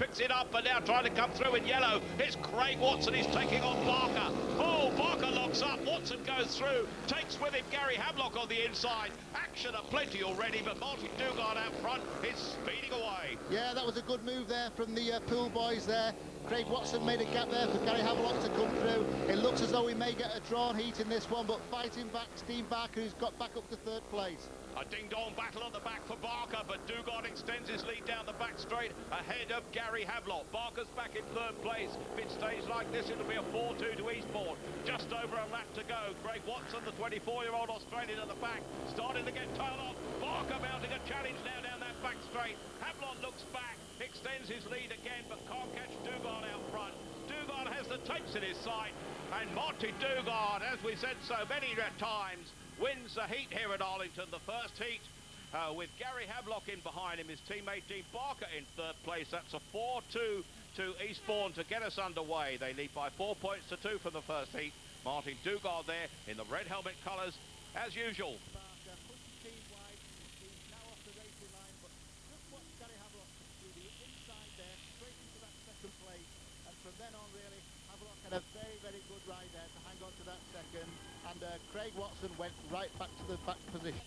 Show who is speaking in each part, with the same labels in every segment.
Speaker 1: picks it up, and now trying to come through in yellow. It's Craig Watson, he's taking on Barker. Oh, Barker locks up, Watson goes through, takes with him Gary Havelock on the inside. Action aplenty already, but Martin Dugard out front is speeding away.
Speaker 2: Yeah, that was a good move there from the Poole boys there. Craig Watson made a gap there for Gary Havelock to come through. It looks as though we may get a drawn heat in this one, but fighting back Steve Barker, who's got back up to third place.
Speaker 1: A ding-dong battle on the back for Barker, but Dugard extends his lead down the back straight ahead of Gary Havelock. Barker's back in third place. Mid-stage like this, it'll be a 4-2 to Eastbourne. Just over a lap to go. Craig Watson, the 24-year-old Australian at the back, starting to get tailed off. Barker mounting a challenge now down that back straight. Havelock looks back, extends his lead again, but can't catch Dugard out front. Dugard has the tapes in his sight, and Monty Dugard, as we said so many times, wins the heat here at Arlington, the first heat, with Gary Havelock in behind him, his teammate Dean Barker in third place. That's a 4-2 to Eastbourne to get us underway. They lead by 4 points to 2 from the first heat. Martin Dugard there in the red helmet colours, as usual.
Speaker 2: Barker puts the team wide, he's now off the racing line, but just watch Gary Havelock do the inside there, straight into that second place, and from then on really, Havelock had a very, very good ride there to hang on to that second, and Craig Watson went right back to the back position.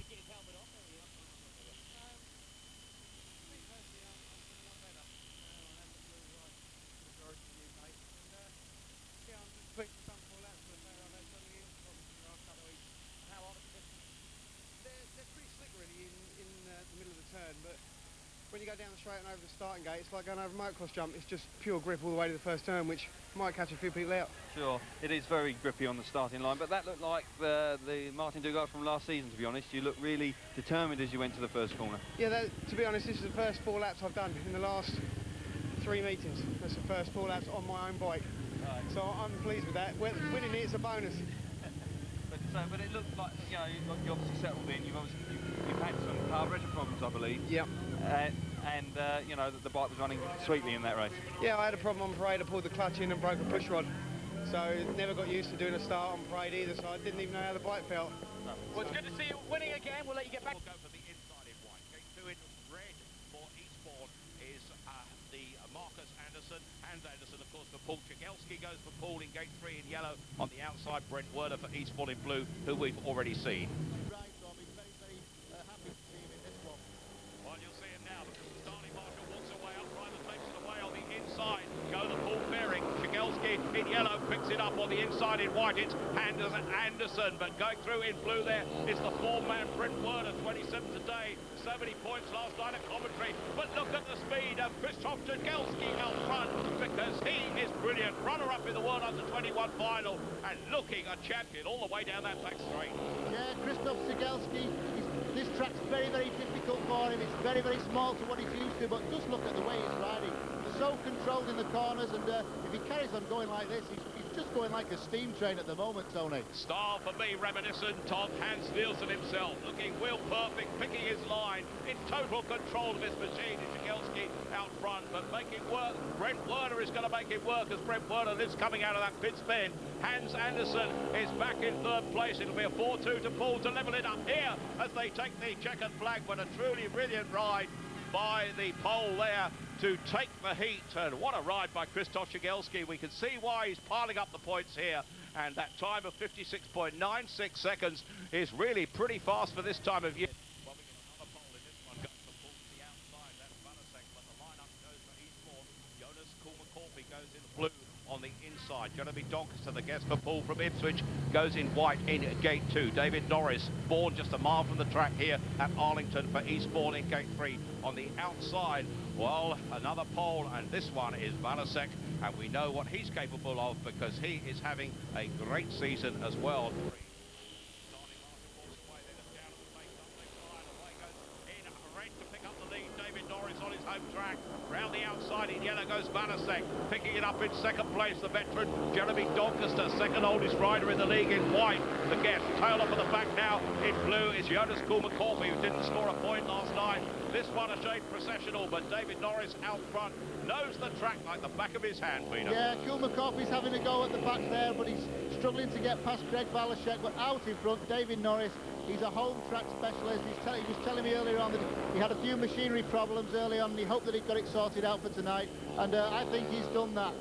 Speaker 3: They're pretty slick really in the middle of the turn, but when you go down the straight and over the starting gate, it's like going over a motocross jump. It's just pure grip all the way to the first turn, which might catch a few people out.
Speaker 4: Sure, it is very grippy on the starting line, but that looked like the Martin Dugard from last season, to be honest. You looked really determined as you went to the first corner.
Speaker 3: Yeah, to be honest, this is the first 4 laps I've done in the last 3 meetings. That's the first 4 laps on my own bike. Right. So I'm pleased with that. Winning it's a bonus.
Speaker 4: But it looked like, you know, you obviously settled in. You've had some carburetor problems, I believe.
Speaker 3: Yep.
Speaker 4: You know, the bike was running sweetly in that race.
Speaker 3: Yeah, I had a problem on parade. I pulled the clutch in and broke a push rod. So never got used to doing a start on parade either, so I didn't even know how the bike felt.
Speaker 1: No. Well, it's good to see you winning again. We'll let you get back. We'll go for the inside in white. Gate 2 in red for Eastbourne is the Marcus Anderson. Hans Anderson, of course, for Poole. Chigelski goes for Poole in gate 3 in yellow. On the outside, Brent Werner for Eastbourne in blue, who we've already seen.
Speaker 2: Right, so I'll be very, very happy to see him in this one.
Speaker 1: Well, you'll see him now because the starting marshal walks away up, Ryder takes it away on the inside. Go the Poole bearing. Chigelski in yellow picks it up on the inside in white. It's Anderson, but going through in blue there is the 4-man Brent Werner, 27 today. 70 points last night at commentary, but look at the speed of Christoph Chigelski out front because he is brilliant. Runner-up in the World Under-21 final and looking a champion all the way down that back straight.
Speaker 2: Yeah, Christoph Chigelski, this track's very, very difficult for him. It's very, very small to what he's used to, but just look at the way he's riding. So controlled in the corners, and if he carries on going like this, he's just going like a steam train at the moment, Tony.
Speaker 1: Style for me reminiscent of Hans Nielsen himself, looking wheel perfect, picking his line, in total control of his machine. Chigelski out front, but making work. Brent Werner is going to make it work as Brent Werner is coming out of that pit spin. Hans Anderson is back in third place. It'll be a 4-2 to Poole to level it up here as they take the checkered flag, but a truly brilliant ride by the pole there to take the heat. And what a ride by Christoph Chigelski. We can see why he's piling up the points here, and that time of 56.96 seconds is really pretty fast for this time of year. Well, we get another pole in this one, goes for Poole to the outside. That's Vanasek, but the lineup goes for Eastbourne. Jonas Cool-McCorpy goes in blue on the inside. Jeremy Doncaster, the guest for Poole from Ipswich, goes in white in gate 2. David Norris, born just a mile from the track here at Arlington for Eastbourne in gate 3. On the outside, well, another pole, and this one is Vanasek, and we know what he's capable of because he is having a great season as well. Round the outside in yellow goes Vanasek, picking it up in second place, the veteran Jeremy Doncaster, second oldest rider in the league in white. The guest, tail up at the back now in blue is Jonas Cool-McCorpy, who didn't score a point last night. This one a shade processional, but David Norris out front knows the track like the back of his hand, Peter.
Speaker 2: Yeah, Cool-McCorpy's having a go at the back there, but he's struggling to get past Greg Valashek, but out in front, David Norris He's a home track specialist. He was telling me earlier on that he had a few machinery problems early on, and he hoped that he got it sorted out for tonight, and I think he's done that.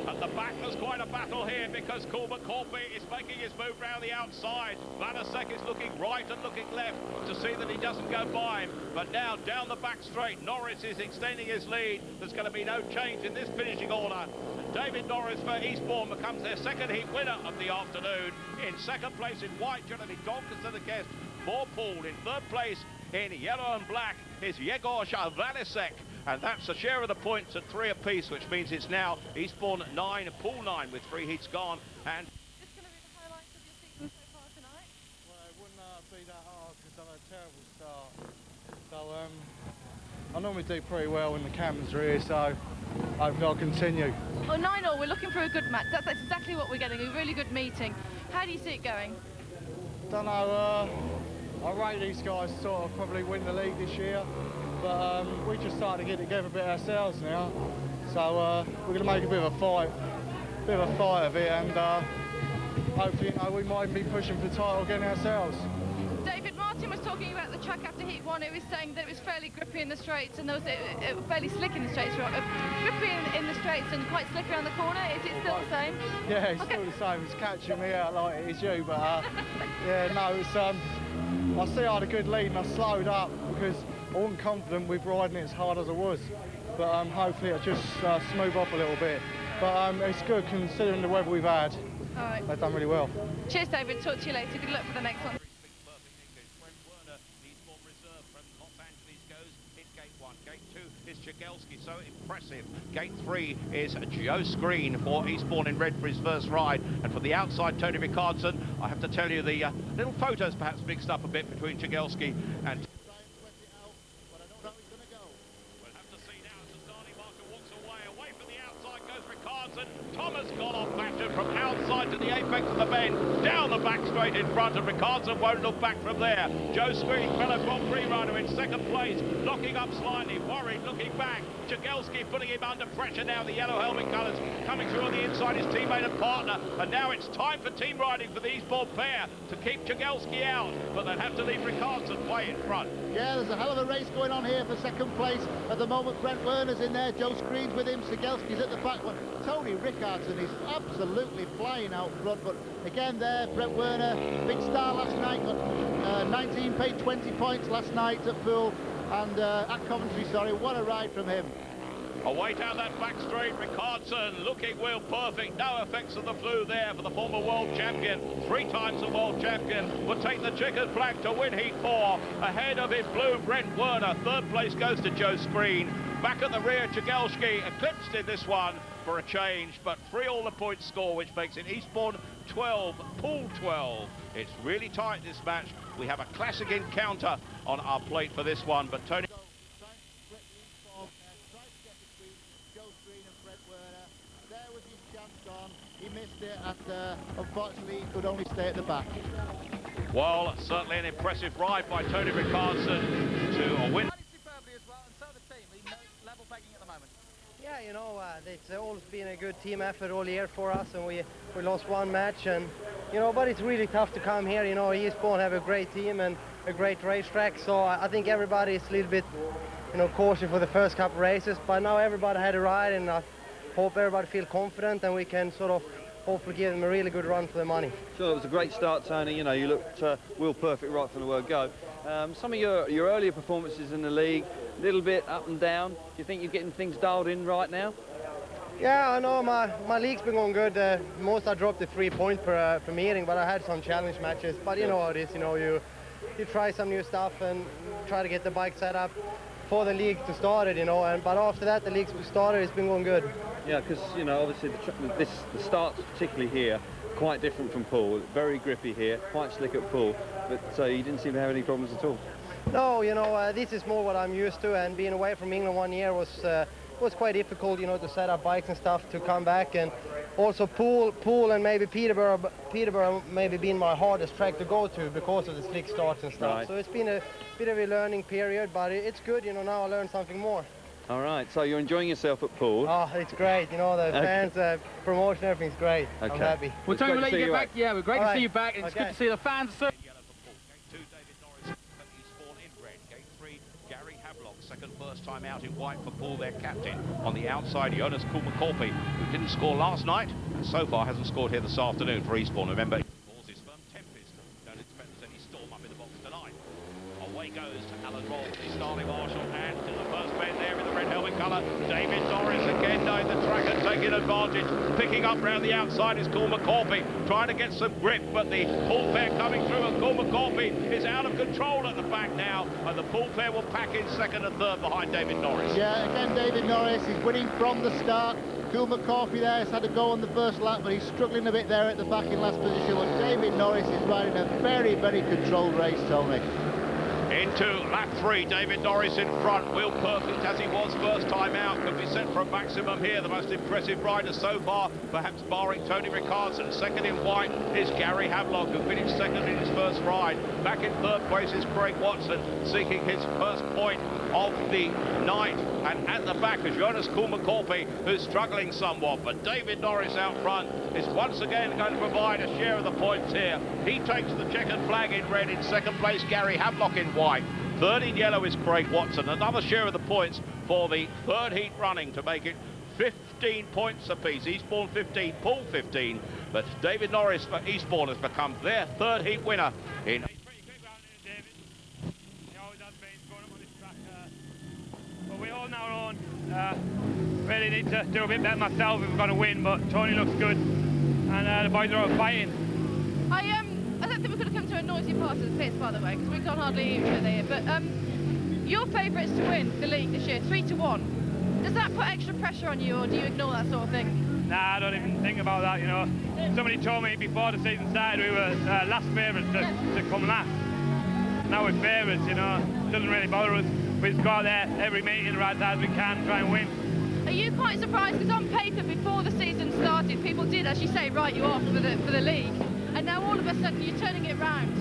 Speaker 1: At the back, there's quite a battle here because Corbett Corby is making his move round the outside. Vanasek is looking right and looking left to see that he doesn't go by him. But now, down the back straight, Norris is extending his lead. There's going to be no change in this finishing order. David Norris for Eastbourne becomes their second heat winner of the afternoon. In second place in white, Jonathan Doncaster the guest for Poole. In third place in yellow and black is Yegor Vanasek. And that's a share of the points at 3 apiece, which means it's now Eastbourne 9, Poole 9 with 3 heats gone. And
Speaker 5: Is this going to be the highlights of your season so far tonight?
Speaker 3: Well, it wouldn't be that hard because I've had a terrible start. So I normally do pretty well when the cameras are here, so hopefully I'll continue.
Speaker 5: Well, 9-all, we're looking for a good match. That's exactly what we're getting, a really good meeting. How do you see it going?
Speaker 3: Don't know, I rate these guys to sort of probably win the league this year, but we just started to get together a bit ourselves now, so we're going to make a bit of a fight of it, and hopefully we might be pushing for the title again ourselves.
Speaker 5: David, Martin was talking about the track after heat 1. It was saying that it was fairly grippy in the straights, and there was fairly slick in the straights. Grippy in the straights and quite slick around the corner. Is it still the same?
Speaker 3: Yeah, it's still the same. It's catching me out like it is you, but yeah, no, it's I see I had a good lead and I slowed up because I wasn't confident with riding it as hard as I was, but hopefully it'll just smooth off a little bit. But it's good considering the weather we've had.
Speaker 5: All right.
Speaker 3: They've done really well.
Speaker 5: Cheers, David. Talk to you later. Good luck for the next one.
Speaker 1: Is Jagelski, so impressive. Gate 3 is Joe Screen for Eastbourne in red for his first ride, and from the outside Tony Rickardson. I have to tell you, the little photos perhaps mixed up a bit between Jagelski and we'll have to see now as the starting marker walks away from the outside goes Rickardson. Thomas gone off battered from outside to the apex of the bend, down the back straight in front, and Rickardson won't look back from there. Joe Screen, fellow Grand Prix rider in second place, locking up slightly, worried, looking back. Jagelski putting him under pressure now, the yellow helmet colours coming through on the inside, his teammate and partner, and now it's time for team riding for the Eastbourne pair to keep Jagelski out, but they'll have to leave Rickardson way in front.
Speaker 2: Yeah, there's a hell of a race going on here for second place. At the moment, Brent Werner's in there, Joe Screen's with him, Jagelski's at the back, but Tony Rickardson is absolutely flying out front. But again there, Brent Werner, big star last night, got 19, paid 20 points last night at Poole, and at Coventry, sorry. What a ride from him.
Speaker 1: Away down that back straight, Rickardson looking wheel perfect. No effects of the flu there for the former world champion. 3 times the world champion will take the checkered flag to win heat 4. Ahead of his blue, Brent Werner. Third place goes to Joe Screen. Back at the rear, Jagelski eclipsed in this one for a change, but 3-all the points score, which makes it Eastbourne 12, Poole 12. It's really tight, this match. We have a classic encounter on our plate for this one, but Tony...
Speaker 2: He missed it, and unfortunately he could only stay at the back.
Speaker 1: Well, certainly an impressive ride by Tony Rickardson to win.
Speaker 6: Superbly as well, and so the team, level pegging at the moment.
Speaker 7: Yeah, you know, it's always been a good team effort all year for us, and we lost one match, and you know, but it's really tough to come here. You know, Eastbourne have a great team and a great racetrack, so I think everybody is a little bit, you know, cautious for the first couple races, but now everybody had a ride, and I hope everybody feel confident, and we can sort of hopefully give them a really good run for their money.
Speaker 4: Sure, it was a great start, Tony. You know, you looked wheel perfect right from the word go. Some of your earlier performances in the league, a little bit up and down. Do you think you're getting things dialed in right now?
Speaker 7: Yeah, I know my league's been going good. Most I dropped the 3 points per meeting, but I had some challenge matches. But you know how it is, you know, you try some new stuff and try to get the bike set up for the league to start it, you know, but after that the league's started, it's been going good.
Speaker 4: Yeah, because, you know, obviously the starts particularly here, quite different from Poole, very grippy here, quite slick at Poole, but you didn't seem to have any problems at all.
Speaker 7: No, you know, this is more what I'm used to, and being away from England 1 year was quite difficult, you know, to set up bikes and stuff to come back, and also Poole and maybe Peterborough maybe been my hardest track to go to because of the slick starts and stuff. Right. So it's been a bit of a learning period, but it's good, you know, now I learned something more.
Speaker 4: All right, so you're enjoying yourself at Poole?
Speaker 7: Oh, it's great, you know, the fans, promotion, everything's great. Okay. I'm happy.
Speaker 6: Well, Tony, we'll let you get back. Yeah, we're great to see you back, and it's good to see the fans.
Speaker 1: second first time out in white for Poole, their captain. On the outside, Jonas Kuhlmann-Kolpe, who didn't score last night, and so far hasn't scored here this afternoon for Eastbourne. Remember, balls his firm tempest. Don't expect there's any storm up in the box tonight. Away goes to Alan Roll, the starting marshal, and to the first man there in the red helmet colour, David Norris again knowing the track and taking advantage. Picking up round the outside is Kuhlmann-Kolpe, trying to get some grip, but the Poole pair coming through, and Kuhlmann-Kolpe is out of control at the back now, and the Poole pair will pack in second and third behind David Norris.
Speaker 2: Yeah, again, David Norris is winning from the start. Kuhlmann-Kolpe there has had a go on the first lap, but he's struggling a bit there at the back in last position. But David Norris is riding a very, very controlled race, Tony.
Speaker 1: Into lap 3, David Norris in front. Will Perfect, as he was first time out, could be set for a maximum here. The most impressive rider so far, perhaps barring Tony Ricardson. Second in white is Gary Havelock, who finished second in his first ride. Back in third place is Craig Watson, seeking his first point of the night. And at the back is Jonas Kuhlmann-Kolpe, who's struggling somewhat. But David Norris out front is once again going to provide a share of the points here. He takes the checkered flag in red. In second place, Gary Havelock in white. Third in yellow is Craig Watson. Another share of the points for the third heat running to make it 15 points apiece. Eastbourne 15, Poole 15. But David Norris for Eastbourne has become their third heat winner in.
Speaker 8: It's pretty quick round here, David. He always has been going up on this track. But we're holding our own. Really need to do a bit better myself if we're going to win, but Tony looks good. And the boys are all fighting.
Speaker 5: I don't think we're going to come to a noisy part of the pits, by the way, because we can't hardly hear each other here. But your favourites to win the league this year, 3-1. Does that put extra pressure on you, or do you ignore that sort of thing?
Speaker 8: Nah, I don't even think about that, you know. Somebody told me before the season started we were last favourites to come last. Now we're favourites, you know. It doesn't really bother us. We just go out there every meeting right as we can, try and win.
Speaker 5: Are you quite surprised? Because on paper, before the season started, people did, as you say, write you off for the league. And now all of a sudden you're turning it round.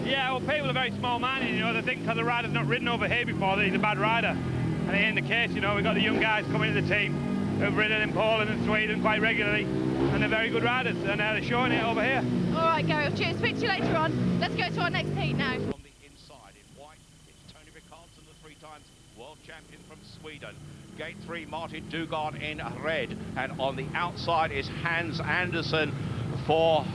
Speaker 8: Yeah, well, people are very small-minded, you know. They think because the rider's not ridden over here before that he's a bad rider. And it ain't the case, you know. We've got the young guys coming into the team who've ridden in Poland and Sweden quite regularly, and they're very good riders, and they're showing it over here.
Speaker 5: All right, Gary, cheers. Speak to you later on. Let's go to our next heat now.
Speaker 1: On the inside in white, it's Tony Ricardson, the 3 times world champion from Sweden. Gate 3, Martin Dugard in red, and on the outside is Hans Andersen for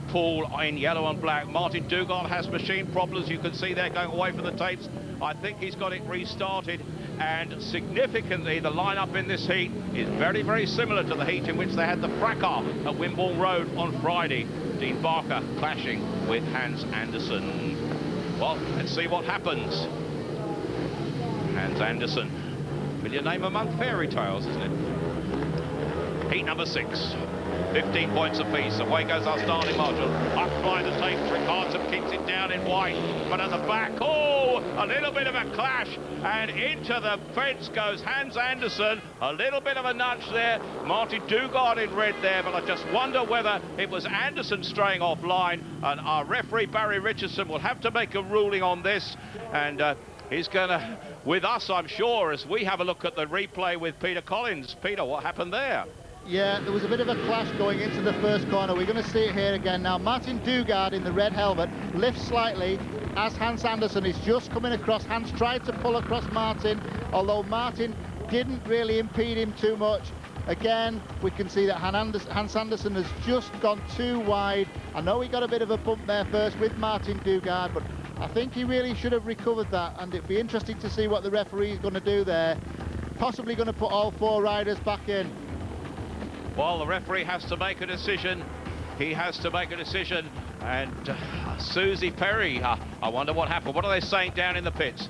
Speaker 1: Poole in yellow and black. Martin Dugard has machine problems. You can see they're going away from the tapes. I think he's got it restarted, and significantly the lineup in this heat is very, very similar to the heat in which they had the fracas at Wimborne Road on Friday. Dean Barker clashing with Hans Andersen. Well, let's see what happens. Hans Andersen, familiar name among fairy tales, isn't it? Heat number 6. 15 points apiece. Away goes our starting marshal. Up by the tapes. Ricardson kicks it down in white. But at the back, oh, a little bit of a clash. And into the fence goes Hans Andersen. A little bit of a nudge there. Martin Dugard in red there. But I just wonder whether it was Andersen straying offline. And our referee, Barry Richardson, will have to make a ruling on this. And he's going to, with us, I'm sure, as we have a look at the replay with Peter Collins. Peter, what happened there?
Speaker 2: Yeah, there was a bit of a clash going into the first corner. We're going to see it here again now. Martin Dugard in the red helmet lifts slightly as Hans Andersen is just coming across. Hans tried to pull across Martin, although Martin didn't really impede him too much. Again, we can see that Hans Andersen has just gone too wide. I know he got a bit of a bump there first with Martin Dugard, but I think he really should have recovered that, and it'd be interesting to see what the referee is going to do there. Possibly going to put all 4 riders back in.
Speaker 1: Well, the referee has to make a decision. He has to make a decision. And Susie Perry, I wonder what happened. What are they saying down in the pits?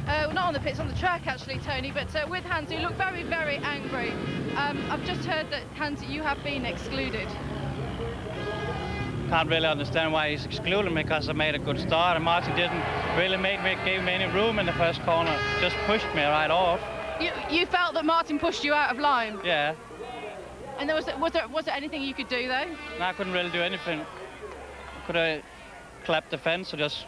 Speaker 5: Not on the pits, on the track actually, Tony, but with Hans, who looked very, very angry. I've just heard that, Hans, you have been excluded.
Speaker 9: Can't really understand why he's excluded me, because I made a good start, and Martin didn't really give me any room in the first corner, just pushed me right off.
Speaker 5: You felt that Martin pushed you out of line?
Speaker 9: Yeah.
Speaker 5: And was there anything you could do, though?
Speaker 9: No, I couldn't really do anything. I could have clapped the fence or just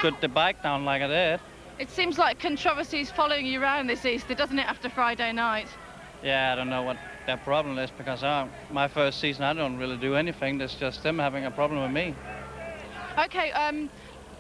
Speaker 9: put the bike down like I did.
Speaker 5: It seems like controversy's following you around this Easter, doesn't it, after Friday night?
Speaker 9: Yeah, I don't know what their problem is, because my first season I don't really do anything. There's just them having a problem with me.
Speaker 5: Okay,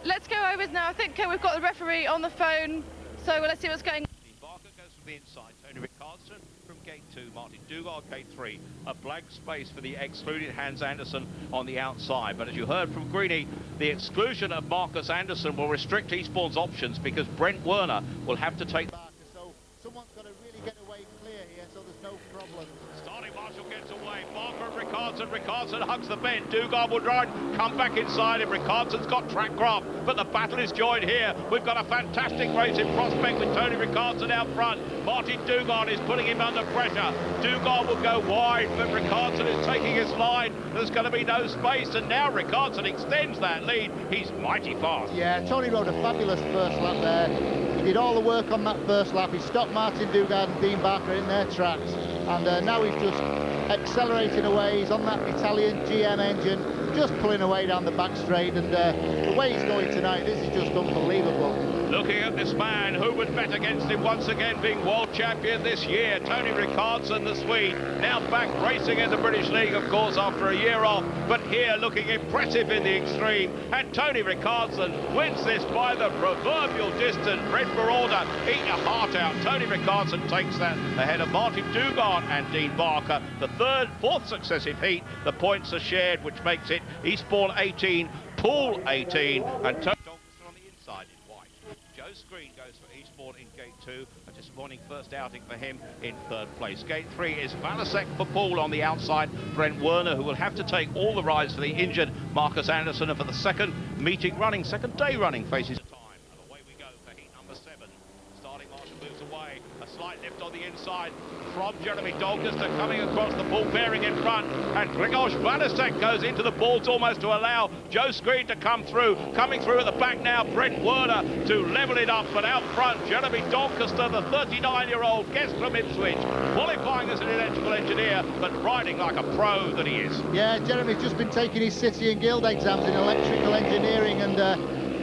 Speaker 5: let's go over now. I think we've got the referee on the phone, so let's see what's going on.
Speaker 1: Barker goes from the inside. Tony Rickardson from gate 2. Martin Dugard, gate 3. A blank space for the excluded Hans Andersen on the outside. But as you heard from Greeny, the exclusion of Marcus Andersen will restrict Eastbourne's options because Brent Werner will have to take...
Speaker 2: So someone's got to really get away clear here, so there's no problem.
Speaker 1: Starting Marshall gets away. Barker and Rickardson. Rickardson hugs the bend. Dugard will try and come back inside him. Rickardson's got track craft, but the battle is joined here. We've got a fantastic race in prospect with Tony Rickardson out front. Martin Dugard is putting him under pressure. Dugard will go wide, but Rickardson is taking his line. There's going to be no space, and now Rickardson extends that lead. He's mighty fast.
Speaker 2: Yeah, Tony rode a fabulous first lap there. He did all the work on that first lap. He stopped Martin Dugard and Dean Barker in their tracks, and now he's just accelerating away. He's on that Italian GM engine, just pulling away down the back straight, and the way he's going tonight, this is just unbelievable.
Speaker 1: Looking at this man, who would bet against him once again, being world champion this year? Tony Rickardson, the Swede, now back racing in the British League, of course, after a year off, but here looking impressive in the extreme. And Tony Rickardson wins this by the proverbial distance. Red Marauder, eat your heart out. Tony Rickardson takes that ahead of Martin Dugard and Dean Barker. The fourth successive heat. The points are shared, which makes it Eastbourne 18, Poole 18, and Tony on the inside in white. Joe Screen goes for Eastbourne in gate 2. A disappointing first outing for him in 3rd place. Gate 3 is Valasek for Poole on the outside. Brent Werner, who will have to take all the rides for the injured Marcus Andersen, and for the second day running, faces a time. And away we go for heat number 7. Starting Marshall moves away. A slight lift on the inside from Jeremy Doncaster coming across the Poole bearing in front, and Grzegorz Valasek goes into the balls almost to allow Joe Screen to come through. Coming through at the back now, Brent Werner to level it up, but out front, Jeremy Doncaster, the 39-year-old guest from Ipswich, qualifying as an electrical engineer, but riding like a pro that he is.
Speaker 2: Yeah, Jeremy's just been taking his City and Guild exams in electrical engineering, and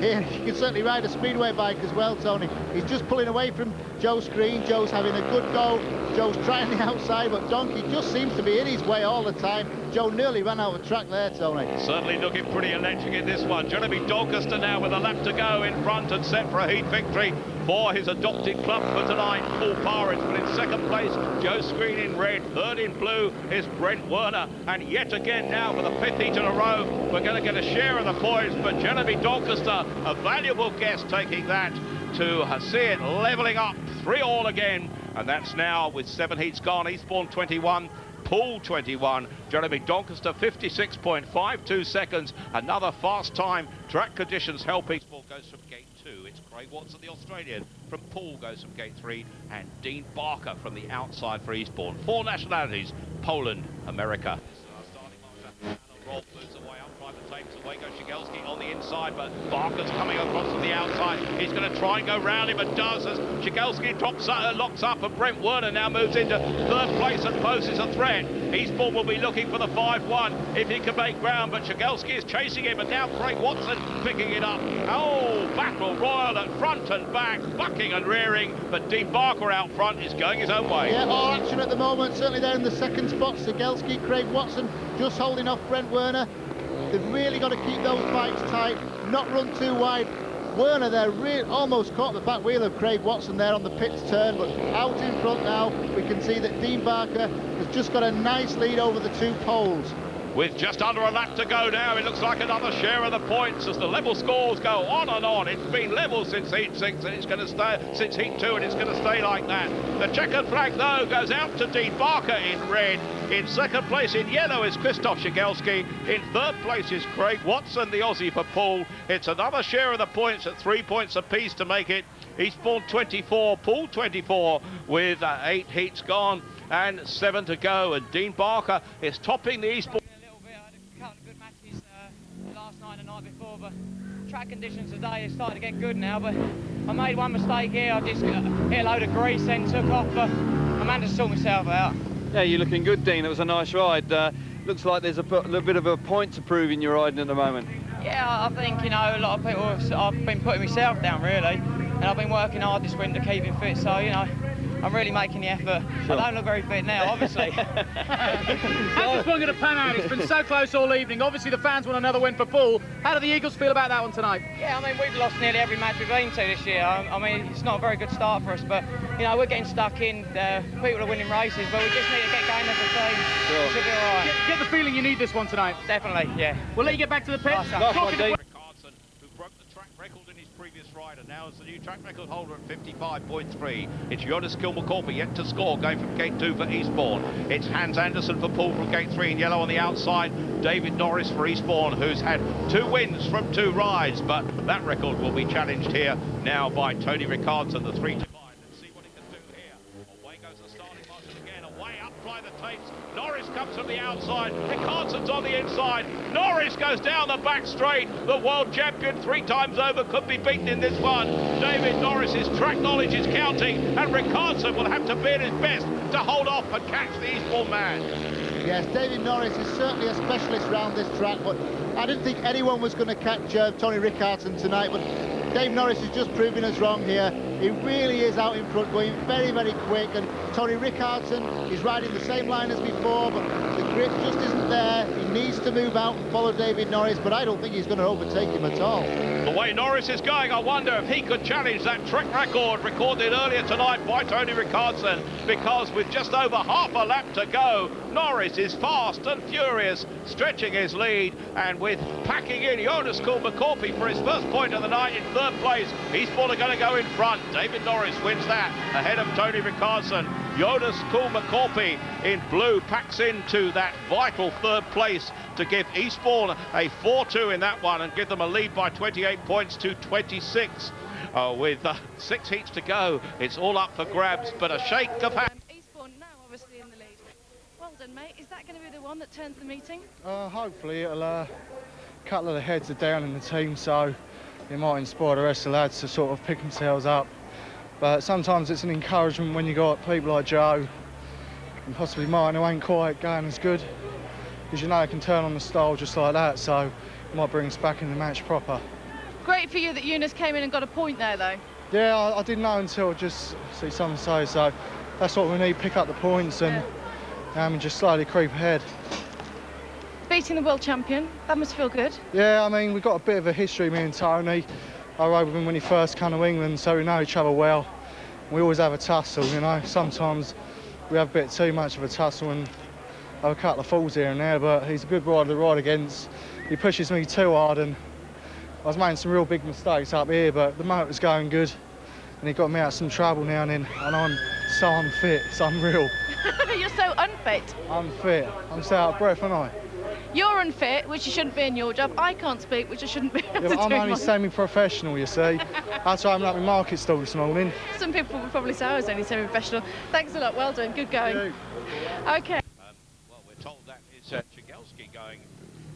Speaker 2: here he can certainly ride a speedway bike as well, Tony. He's just pulling away from Joe Screen. Joe's having a good go. Joe's trying the outside, but Donkey just seems to be in his way all the time. Joe nearly ran out of track there, Tony.
Speaker 1: Certainly looking pretty electric in this one. Jeremy Doncaster now with a lap to go in front and set for a heat victory for his adopted club for tonight, Poole Parents. But in 2nd place, Joe Screen in red. 3rd in blue is Brent Werner. And yet again now for the 5th heat in a row, we're going to get a share of the points. But Jeremy Doncaster, a valuable guest, taking that to see it levelling up 3-all again. And that's now with 7 heats gone. Eastbourne 21. Poole 21, Jeremy Doncaster 56.52 seconds, another fast time, track conditions helping. Eastbourne goes from gate 2, it's Craig Watson, the Australian, from Poole goes from gate 3, and Dean Barker from the outside for Eastbourne. 4 nationalities, Poland, America. Rolf moves away up front and takes away, goes Shigelski on the inside, but Barker's coming across from the outside. He's going to try and go round him, and does, as Shigelski locks up, and Brent Werner now moves into 3rd place and poses a threat. Eastbourne will be looking for the 5-1 if he can make ground, but Shigelski is chasing him, and now Craig Watson picking it up. Oh, battle royal at front and back, bucking and rearing, but Dean Barker out front is going his own way.
Speaker 2: Yeah, all action at the moment, certainly there in the 2nd spot. Shigelski, Craig Watson just holding off Brent Werner. They've really got to keep those bikes tight, not run too wide. Werner there almost caught the back wheel of Craig Watson there on the pits turn, but out in front now, we can see that Dean Barker has just got a nice lead over the 2 poles.
Speaker 1: With just under a lap to go now, it looks like another share of the points as the level scores go on and on. It's been level since heat 6, and it's going to stay since heat 2, and it's going to stay like that. The checkered flag though goes out to Dean Barker in red. In 2nd place in yellow is Krzysztof Shigelski. In 3rd place is Craig Watson, the Aussie for Poole. It's another share of the points at 3 points apiece to make it Eastbourne 24, Poole 24, with 8 heats gone and 7 to go. And Dean Barker is topping the Eastbourne.
Speaker 9: Good matches last night and the night before, but track conditions today are starting to get good now. But I made one mistake here. I just hit a load of grease, then took off, but I managed to sort myself out.
Speaker 4: Yeah, you're looking good, Dean. It was a nice ride. Looks like there's a little bit of a point to prove in your riding at the moment.
Speaker 9: Yeah, I think, you know, a lot of people, I've been putting myself down really, and I've been working hard this winter keeping fit, so, you know, I'm really making the effort.
Speaker 4: Sure.
Speaker 9: I don't look very fit now, obviously.
Speaker 6: How's this one going to pan out? It's been so close all evening. Obviously the fans want another win for Poole. How do the Eagles feel about that one tonight?
Speaker 9: Yeah, I mean, we've lost nearly every match we've been to this year. I mean, it's not a very good start for us, but, you know, we're getting stuck in. People are winning races, but we just need to get going as a team.
Speaker 4: Sure.
Speaker 9: It should be all right.
Speaker 6: Get the feeling you need this one tonight.
Speaker 9: Definitely, yeah.
Speaker 6: We'll let you get back to the pit.
Speaker 4: Nice one, Dean.
Speaker 1: Ricardson, who broke the track record in his previous ride, and now is the new track record holder at 55.3. It's Jonas Kilmacorpy yet to score, going from gate 2 for Eastbourne. It's Hans Andersen for Poole from gate 3 in yellow on the outside. David Norris for Eastbourne, who's had 2 wins from 2 rides, but that record will be challenged here now by Tony Ricardson, the 3 divide. Let's see what he can do here. Away goes the starting marshal again. Away up fly the tapes. Norris comes from the outside. Ricardson's on the inside. Norris goes down the back straight. The world champion 3 times over could be beaten in this one. David Norris's track knowledge is counting, and Ricardson will have to be at his best to hold off and catch the Eastbourne man.
Speaker 2: Yes, David Norris is certainly a specialist around this track, but I didn't think anyone was going to catch Tony Ricardson tonight, but Dave Norris is just proving us wrong here. He really is out in front, going very, very quick, and Tony Ricardson is riding the same line as before, but the grip just isn't there. He needs to move out and follow David Norris, but I don't think he's going to overtake him at all.
Speaker 1: The way Norris is going, I wonder if he could challenge that track record recorded earlier tonight by Tony Ricardson, because with just over half a lap to go, Norris is fast and furious, stretching his lead, and with packing in Jonas Kilmacorpy for his first point of the night in 3rd place. Eastbourne are going to go in front. David Norris wins that ahead of Tony Ricardson. Jonas Kilmacorpy in blue packs into that vital 3rd place to give Eastbourne a 4-2 in that one and give them a lead by 28 points to 26. With 6 heats to go, it's all up for grabs, but a shake of hands.
Speaker 5: Eastbourne now obviously in the lead. Well done, mate. Is that going to be the one that turns the meeting?
Speaker 3: Hopefully it'll, a couple of the heads are down in the team, so it might inspire the rest of the lads to sort of pick themselves up. But sometimes it's an encouragement when you got people like Joe and possibly Martin who ain't quite going as good, because you know it can turn on the style just like that, so it might bring us back in the match proper.
Speaker 5: Great for you that Eunice came in and got a point there, though.
Speaker 3: Yeah, I didn't know until just see someone say, so that's what we need, pick up the points and just slowly creep ahead.
Speaker 5: Beating the world champion, that must feel good.
Speaker 3: Yeah, I mean, we've got a bit of a history, me and Tony. I rode with him when he first came to England, so we know each other well. We always have a tussle, you know. Sometimes we have a bit too much of a tussle and have a couple of falls here and there, but he's a good rider to ride against. He pushes me too hard, and I was making some real big mistakes up here, but the motor's going good, and he got me out of some trouble now and then, and I'm so unfit, it's unreal.
Speaker 5: You're so unfit.
Speaker 3: Unfit. I'm so out of breath, aren't I?
Speaker 5: You're unfit, which you shouldn't be in your job. I can't speak, which I shouldn't be able
Speaker 3: Yeah,
Speaker 5: to
Speaker 3: but I'm
Speaker 5: do
Speaker 3: only
Speaker 5: mine.
Speaker 3: semi-professional, you see. That's why I'm at my market stall this morning.
Speaker 5: Some people would probably say I was only semi-professional. Thanks a lot, well done, good going. Okay.
Speaker 1: Well, we're told that is Chegelski going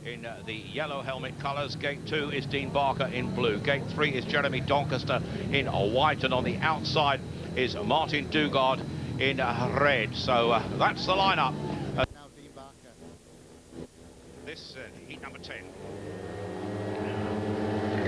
Speaker 1: in the yellow helmet colours. Gate 2 is Dean Barker in blue. Gate 3 is Jeremy Doncaster in white, and on the outside is Martin Dugard in red. So that's the lineup.
Speaker 2: Now Dean Barker.
Speaker 1: This heat number 10.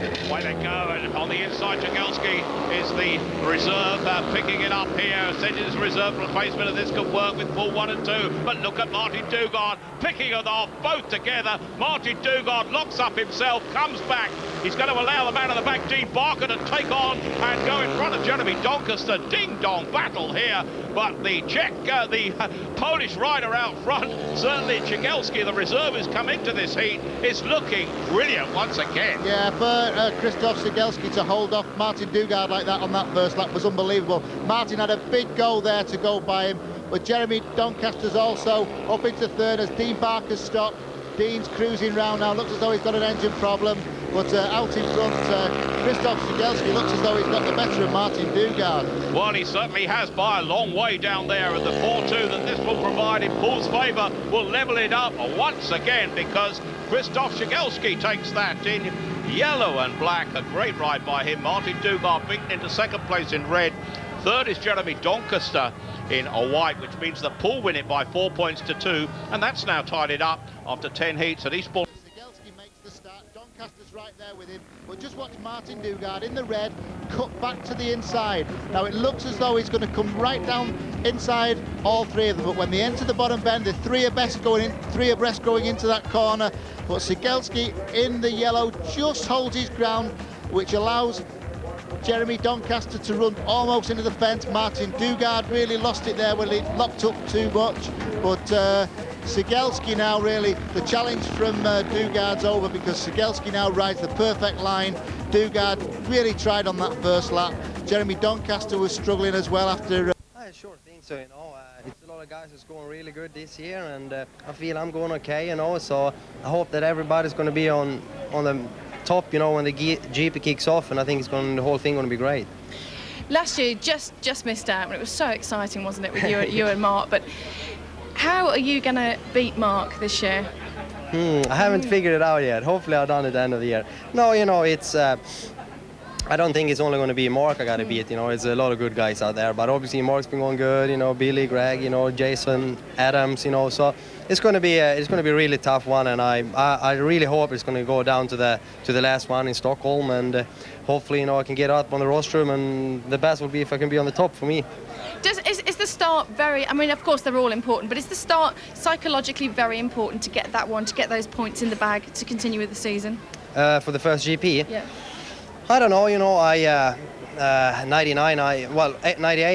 Speaker 1: Away they go, and on the inside, Chegelski is the reserve, picking it up here. Sending his reserve replacement, and this could work with Poole 1 and 2. But look at Martin Dugard picking it off, both together. Martin Dugard locks up himself, comes back. He's going to allow the man in the back, Dean Barker, to take on and go in front of Jeremy Doncaster. Ding-dong battle here, but the Czech, the Polish rider out front, certainly Chegelski, the reserve who's come into this heat, is looking brilliant once again.
Speaker 2: Yeah, for Krzysztof Chegelski to hold off Martin Dugard like that on that first lap was unbelievable. Martin had a big goal there to go by him, but Jeremy Doncaster's also up into 3rd as Dean Barker's stopped. Dean's cruising round now, looks as though he's got an engine problem, but out in front, Krzysztof Chegelski looks as though he's got the better of Martin Dugard.
Speaker 1: Well, he certainly has by a long way down there, and the 4-2 that this will provide in Poole's favour will level it up once again, because Krzysztof Chegelski takes that in yellow and black. A great ride by him. Martin Dugard beaten into 2nd place in red. 3rd is Jeremy Doncaster in white, which means that Poole win it by 4 points to 2, and that's now tied it up after 10 heats at Eastbourne.
Speaker 2: Chegelski makes the start. Doncaster's right right there with him. But just watch Martin Dugard in the red cut back to the inside. Now it looks as though he's going to come right down inside all three of them, but when they enter the bottom bend, the three abreast going into that corner. But Sigelski in the yellow just holds his ground, which allows Jeremy Doncaster to run almost into the fence. Martin Dugard really lost it there when he locked up too much, but Sigelski now really, the challenge from Dugard's over, because Sigelski now rides the perfect line. Dugard really tried on that first lap. Jeremy Doncaster was struggling as well after...
Speaker 7: I sure think so, you know. It's a lot of guys that's going really good this year, and I feel I'm going okay, you know, so I hope that everybody's going to be on the top, you know, when the GP kicks off, and I think the whole thing going to be great.
Speaker 5: Last year, just missed out, and it was so exciting, wasn't it, with you and Mark? But how are you going to beat Mark this year?
Speaker 7: I haven't figured it out yet. Hopefully I'll done it at the end of the year. No, you know, it's... I don't think it's only going to be Mark I got to beat, you know, there's a lot of good guys out there, but obviously Mark's been going good, you know, Billy, Greg, you know, Jason, Adams, you know, so it's going to be a really tough one, and I really hope it's going to go down to the last one in Stockholm, and hopefully, you know, I can get up on the rostrum, and the best would be if I can be on the top for me.
Speaker 5: Is the start very, I mean, of course they're all important, but is the start psychologically very important to get that one, to get those points in the bag to continue with the season?
Speaker 7: For the first GP?
Speaker 5: Yeah.
Speaker 7: I don't know, you know, 98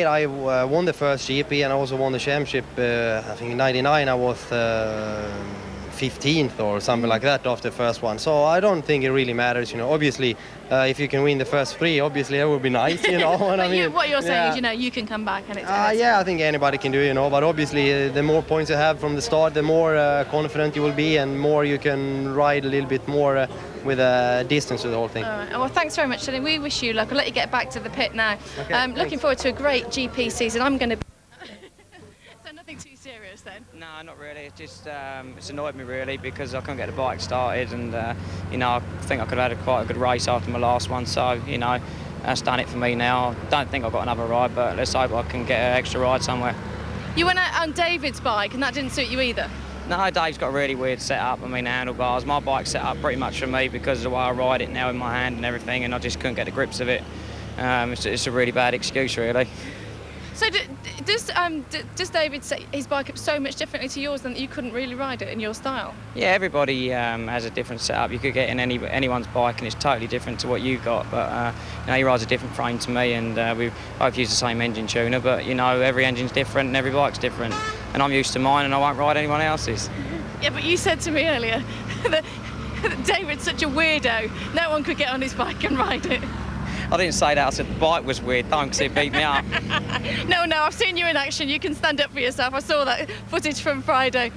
Speaker 7: I won the first GP, and I also won the championship. I think 99 I was 15th or something like that after the first one. So I don't think it really matters, you know. Obviously, if you can win the first three, obviously that would be nice, you know what I mean?
Speaker 5: What you're saying is, you know, you can come back and it's
Speaker 7: yeah, I think anybody can do, you know, but obviously the more points you have from the start, the more confident you will be, and more you can ride a little bit more with a distance to the whole thing.
Speaker 5: All right. Well, thanks very much, Shelley. We wish you luck. I'll let you get back to the pit now.
Speaker 7: Okay,
Speaker 5: looking forward to a great GP season. I'm going to... So nothing too serious then?
Speaker 9: No, not really. It's just it's annoyed me really because I couldn't get the bike started, and you know, I think I could have had quite a good race after my last one. So you know, that's done it for me now. I don't think I've got another ride, but let's hope I can get an extra ride somewhere.
Speaker 5: You went out on David's bike, and that didn't suit you either?
Speaker 9: No, Dave's got a really weird setup. I mean, the handlebars. My bike's set up pretty much for me because of the way I ride it now in my hand and everything, and I just couldn't get the grips of it. It's a really bad excuse, really.
Speaker 5: So does David set his bike up so much differently to yours that you couldn't really ride it in your style?
Speaker 9: Yeah, everybody has a different setup. You could get in anyone's bike and it's totally different to what you got. But you know, he rides a different frame to me, and we both use the same engine tuner. But you know, every engine's different and every bike's different. And I'm used to mine, and I won't ride anyone else's. Yeah,
Speaker 5: but you said to me earlier that David's such a weirdo. No one could get on his bike and ride it.
Speaker 9: I didn't say that. I said the bike was weird, don't, because it beat me up.
Speaker 5: No, I've seen you in action. You can stand up for yourself. I saw that footage from Friday.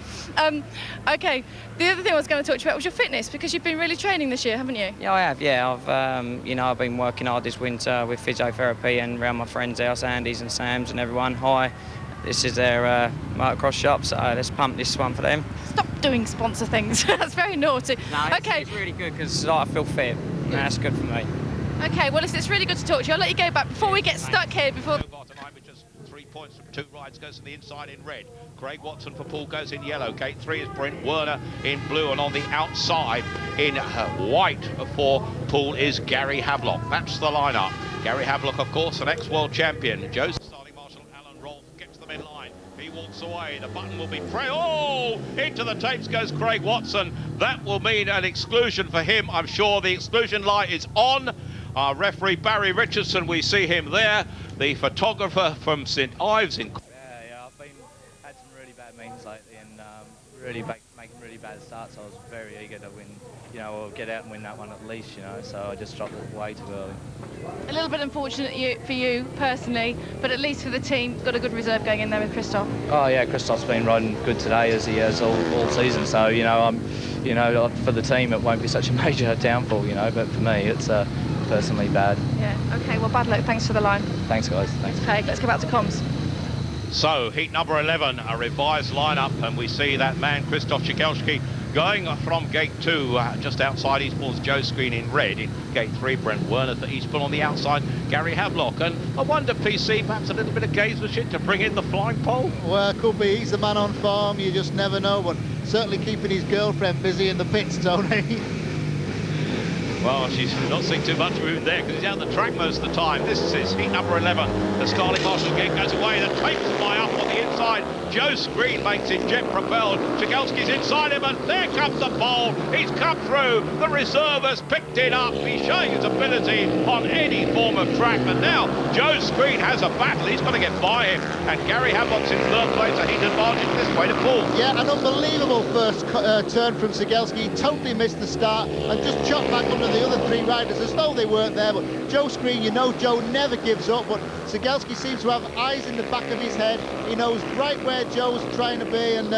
Speaker 5: OK, the other thing I was going to talk to you about was your fitness, because you've been really training this year, haven't you?
Speaker 9: Yeah, I have, yeah. I've been working hard this winter with physiotherapy and around my friends' house, Andy's and Sam's and everyone. Hi, this is their motocross shop, so let's pump this one for them.
Speaker 5: Stop doing sponsor things. That's very naughty.
Speaker 9: No, it's really good because I feel fit. And that's good for me.
Speaker 5: OK, well, it's really good to talk to you. I'll let you go back before we get stuck here.
Speaker 1: Just 3 points from 2 rides, goes to the inside in red. Craig Watson for Poole goes in yellow. Gate 3 is Brent Werner in blue, and on the outside in white for Poole is Gary Havelock. That's the lineup. Gary Havelock, of course, an ex-world champion. Joe's starting marshal Alan Rolfe gets them in line. He walks away. The button will be pressed. Oh, into the tapes goes Craig Watson. That will mean an exclusion for him. I'm sure the exclusion light is on. Our referee Barry Richardson, we see him there. The photographer from St Ives in...
Speaker 10: Yeah, I've had some really bad meetings lately, and making really bad starts. I was very eager to win, you know, or get out and win that one at least, you know, so I just dropped it way too early.
Speaker 5: A little bit unfortunate for you personally, but at least for the team, got a good reserve going in there with Christoph.
Speaker 10: Oh yeah, Christoph's been riding good today as he has all season, so you know, for the team it won't be such a major downfall, you know, but for me it's personally bad.
Speaker 5: Yeah, OK, well, bad luck. Thanks for the line.
Speaker 10: Thanks, guys. Thanks.
Speaker 5: OK, let's go back to comms.
Speaker 1: So, heat number 11, a revised lineup, and we see that man, Krzysztof Sigelski, going from gate 2, just outside Eastbourne's Joe screen in red. In gate 3, Brent Werner for Eastbourne. On the outside, Gary Havelock. And I wonder, PC, perhaps a little bit of gamesmanship to bring in the flying pole?
Speaker 2: Well, it could be. He's the man on form. You just never know, but certainly keeping his girlfriend busy in the pits, Tony.
Speaker 1: Well, she's not seeing too much of him there because he's out the track most of the time. This is heat number 11. The Starling Marshall again goes away. The tapes fly up on the inside. Joe Screen makes it jet propelled. Shigelski's inside him, and there comes the Poole. He's come through. The reserve has picked it up. He's showing his ability on any form of track. But now Joe Screen has a battle. He's got to get by him. And Gary Havelock's in third place. A heat advantage this way to Poole.
Speaker 2: Yeah, an unbelievable first turn from Shigelski. He totally missed the start and just chopped back under the other three riders as though they weren't there. But Joe Screen, you know Joe never gives up, but Shigelski seems to have eyes in the back of his head. He knows right where Joe's trying to be, and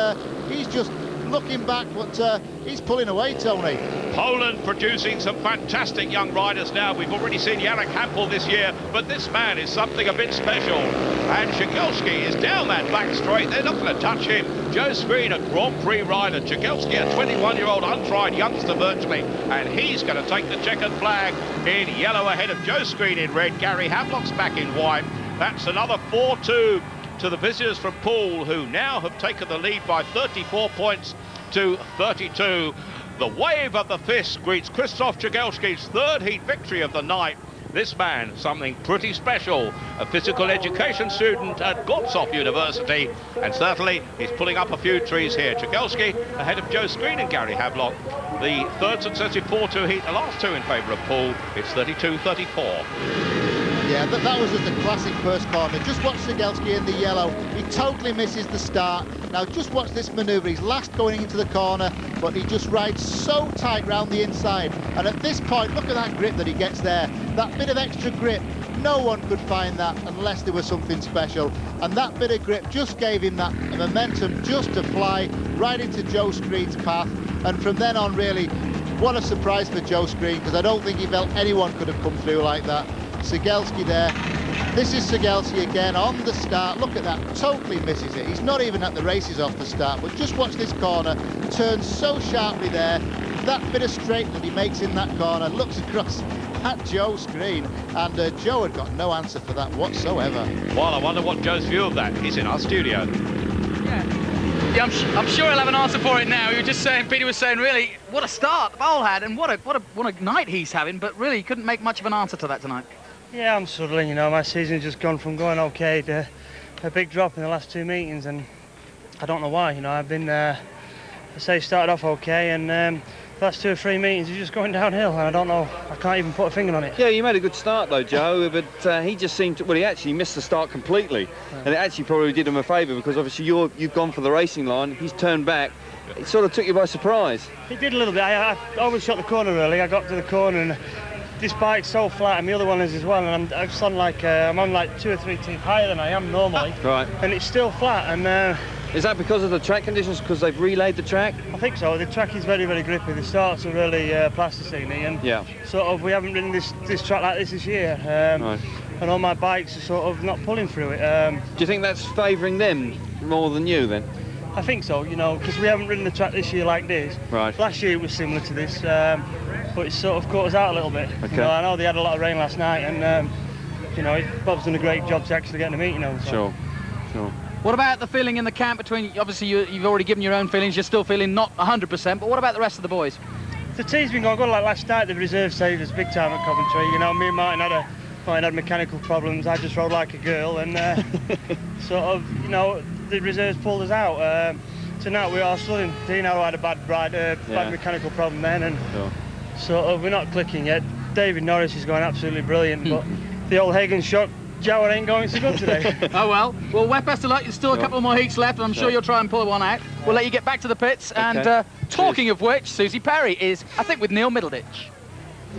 Speaker 2: he's just looking back, but he's pulling away, Tony.
Speaker 1: Poland producing some fantastic young riders now. We've already seen Jarek Hampel this year, but this man is something a bit special. And Shigelski is down that back straight. They're not going to touch him. Joe Screen, a Grand Prix rider. Shigelski, a 21-year-old untried youngster virtually. And he's going to take the checkered flag in yellow ahead of Joe Screen in red. Gary Havelock's back in white. That's another 4-2 to the visitors from Poole, who now have taken the lead by 34 points to 32. The wave of the fist greets Krzysztof Shigelski's third heat victory of the night. This man, something pretty special, a physical education student at Gortsov University, and certainly he's pulling up a few trees here. Shigelski ahead of Joe Screen and Gary Havelock. The third successive 4-2 heat, the last two in favour of Poole. It's 32-34.
Speaker 2: Yeah, that was just a classic first corner. Just watch Shigelski in the yellow. He totally misses the start. Now just watch this manoeuvre. He's last going into the corner, but he just rides so tight round the inside. And at this point, look at that grip that he gets there. That bit of extra grip, no one could find that unless there was something special. And that bit of grip just gave him that momentum just to fly right into Joe Screen's path. And from then on, really, what a surprise for Joe Screen, because I don't think he felt anyone could have come through like that. Shigelski there. This is Shigelski again on the start. Look at that, totally misses it. He's not even at the races off the start, but just watch this corner. Turns so sharply there. That bit of straight that he makes in that corner, looks across at Joe Screen, and Joe had got no answer for that whatsoever.
Speaker 1: Well, I wonder what Joe's view of that. He's in our studio.
Speaker 6: Yeah, I'm sure he'll have an answer for it now. You were just saying, Peter was saying, really, what a start the Poole had, and what a night he's having, but really he couldn't make much of an answer to that tonight.
Speaker 7: Yeah, I'm struggling, you know, my season's just gone from going okay to a big drop in the last two meetings, and I don't know why, you know. I've been, I say, started off okay, and the last 2 or 3 meetings are just going downhill, and I don't know, I can't even put a finger on it.
Speaker 4: Yeah, you made a good start though, Joe, but he just seemed to, well, he actually missed the start completely, and it actually probably did him a favour, because obviously you've gone for the racing line, he's turned back. It sort of took you by surprise.
Speaker 7: It did a little bit. I overshot the corner early. I got to the corner, and this bike's so flat, and the other one is as well, and I'm on like 2 or 3 teeth higher than I am normally.
Speaker 4: Right.
Speaker 7: And it's still flat, and
Speaker 4: is that because of the track conditions, because they've relayed the track?
Speaker 7: I think so. The track is very, very grippy. The starts are really plasticine, and
Speaker 4: yeah,
Speaker 7: sort of we haven't ridden this track like this year.
Speaker 4: Right.
Speaker 7: And all my bikes are sort of not pulling through it.
Speaker 4: Do you think that's favouring them more than you then?
Speaker 7: I think so, you know, because we haven't ridden the track this year like this.
Speaker 4: Right.
Speaker 7: Last year it was similar to this, but it's sort of caught us out a little bit.
Speaker 4: Okay.
Speaker 7: You know, I know they had a lot of rain last night, and you know, Bob's done a great job to actually get in the meet, you know. So.
Speaker 4: Sure.
Speaker 6: What about the feeling in the camp between, obviously you've already given your own feelings, you're still feeling not 100%, but what about the rest of the boys?
Speaker 7: The team's been going good. Like last night, the reserve saved us big time at Coventry. You know, me and Martin had mechanical problems. I just rode like a girl, and sort of, you know, the reserves pulled us out. Tonight we are struggling. Dino had a bad mechanical problem then, and sort of we're not clicking yet. David Norris is going absolutely brilliant, but the old Hagen shot, Joe ain't going so good today.
Speaker 6: Oh well. Well, best of luck. There's still a couple more heats left, and I'm sure you'll try and pull one out. We'll let you get back to the pits. Okay. And talking of which, Susie Perry is, I think, with Neil Middleditch.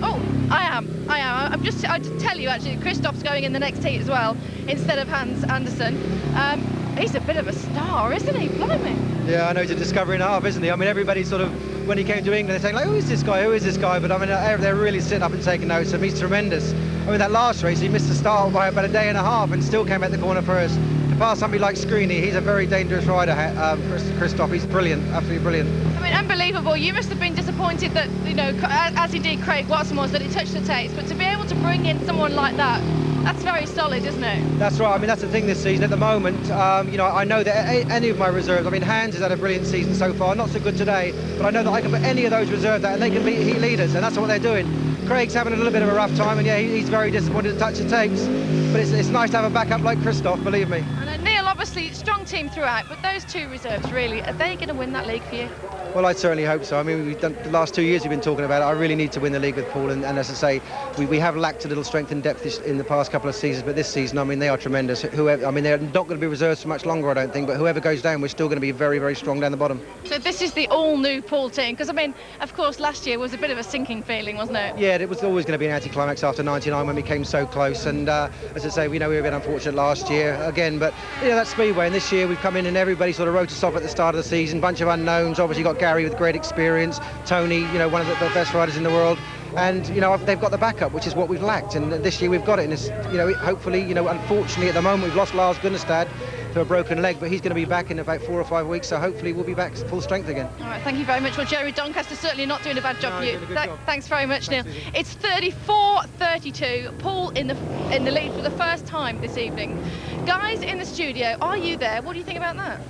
Speaker 5: Oh, I am. I just tell you, actually, Krzysztof's going in the next heat as well, instead of Hans Andersen. He's a bit of a star, isn't he? Blimey.
Speaker 11: Yeah, I know, he's a discovery and a half, isn't he? I mean, everybody sort of, when he came to England, they're saying, like, who is this guy, who is this guy? But I mean, they're really sitting up and taking notes of him. He's tremendous. I mean, that last race, he missed the start by about a day and a half and still came out the corner first. To pass somebody like Screeny, he's a very dangerous rider, Krzysztof. He's brilliant, absolutely brilliant.
Speaker 5: I mean, unbelievable. You must have been disappointed that, you know, as indeed Craig Watson was, that he touched the tapes, but to be able to bring in someone like that, that's very solid, isn't it?
Speaker 11: That's right. I mean, that's the thing this season. At the moment, you know, I know that any of my reserves, I mean, Hans has had a brilliant season so far, not so good today, but I know that I can put any of those reserves out and they can be heat leaders, and that's what they're doing. Craig's having a little bit of a rough time, and yeah, he's very disappointed to touch the tapes. But it's nice to have a backup like Christoph, believe me.
Speaker 5: And Neil, obviously, strong team throughout, but those two reserves, really, are they going to win that league for you?
Speaker 11: Well, I certainly hope so. I mean, we've done the last 2 years we've been talking about it. I really need to win the league with Poole, and as I say, we have lacked a little strength and depth in the past couple of seasons, but this season, I mean, they are tremendous. Whoever, I mean, they're not going to be reserves for much longer, I don't think, but whoever goes down, we're still going to be very, very strong down the bottom.
Speaker 5: So this is the all-new Poole team, because, I mean, of course, last year was a bit of a sinking feeling, wasn't it?
Speaker 11: Yeah, it was always going to be an anticlimax after 99 when we came so close, and as I say, we know we were a bit unfortunate last year again, but you know, that's Speedway, and this year we've come in and everybody sort of wrote us off at the start of the season, bunch of unknowns. Obviously got Gary with great experience, Tony, you know, one of the best riders in the world, and you know, they've got the backup, which is what we've lacked, and this year we've got it. And it's, you know, hopefully, you know, unfortunately at the moment we've lost Lars Gunnestad to a broken leg, but he's going to be back in about 4 or 5 weeks, so hopefully we'll be back full strength again.
Speaker 5: All right, thank you very much. Well, Jeremy Doncaster certainly not doing a bad job for you. Thanks very much, Neil. It's 34-32, Poole in the lead for the first time this evening. Guys in the studio, are you there? What do you think about that?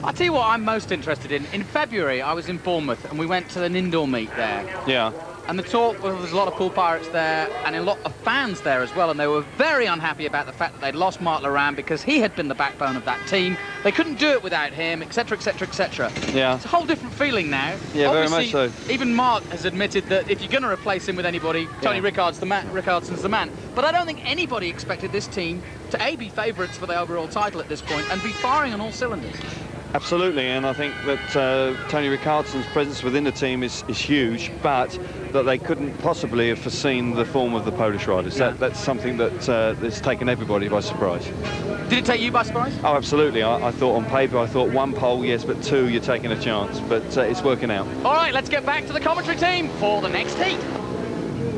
Speaker 6: I'll tell you what I'm most interested in. In February, I was in Bournemouth and we went to an indoor meet there.
Speaker 4: Yeah.
Speaker 6: And the talk was, there's a lot of Poole Pirates there and a lot of fans there as well, and they were very unhappy about the fact that they'd lost Mark Laran because he had been the backbone of that team. They couldn't do it without him, etc, etc, etc.
Speaker 4: Yeah.
Speaker 6: It's a whole different feeling now.
Speaker 4: Yeah,
Speaker 6: obviously,
Speaker 4: very much so.
Speaker 6: Even Mark has admitted that if you're going to replace him with anybody, Tony Rickardson's the man. But I don't think anybody expected this team to A, be favourites for the overall title at this point and be firing on all cylinders.
Speaker 4: Absolutely, and I think that Tony Rickardson's presence within the team is huge, but that they couldn't possibly have foreseen the form of the Polish riders.
Speaker 6: Yeah.
Speaker 4: That's something that's taken everybody by surprise.
Speaker 6: Did it take you by surprise?
Speaker 4: Oh, absolutely. I thought on paper, I thought 1 pole, yes, but 2, you're taking a chance, but it's working out.
Speaker 6: All right, let's get back to the commentary team for the next heat.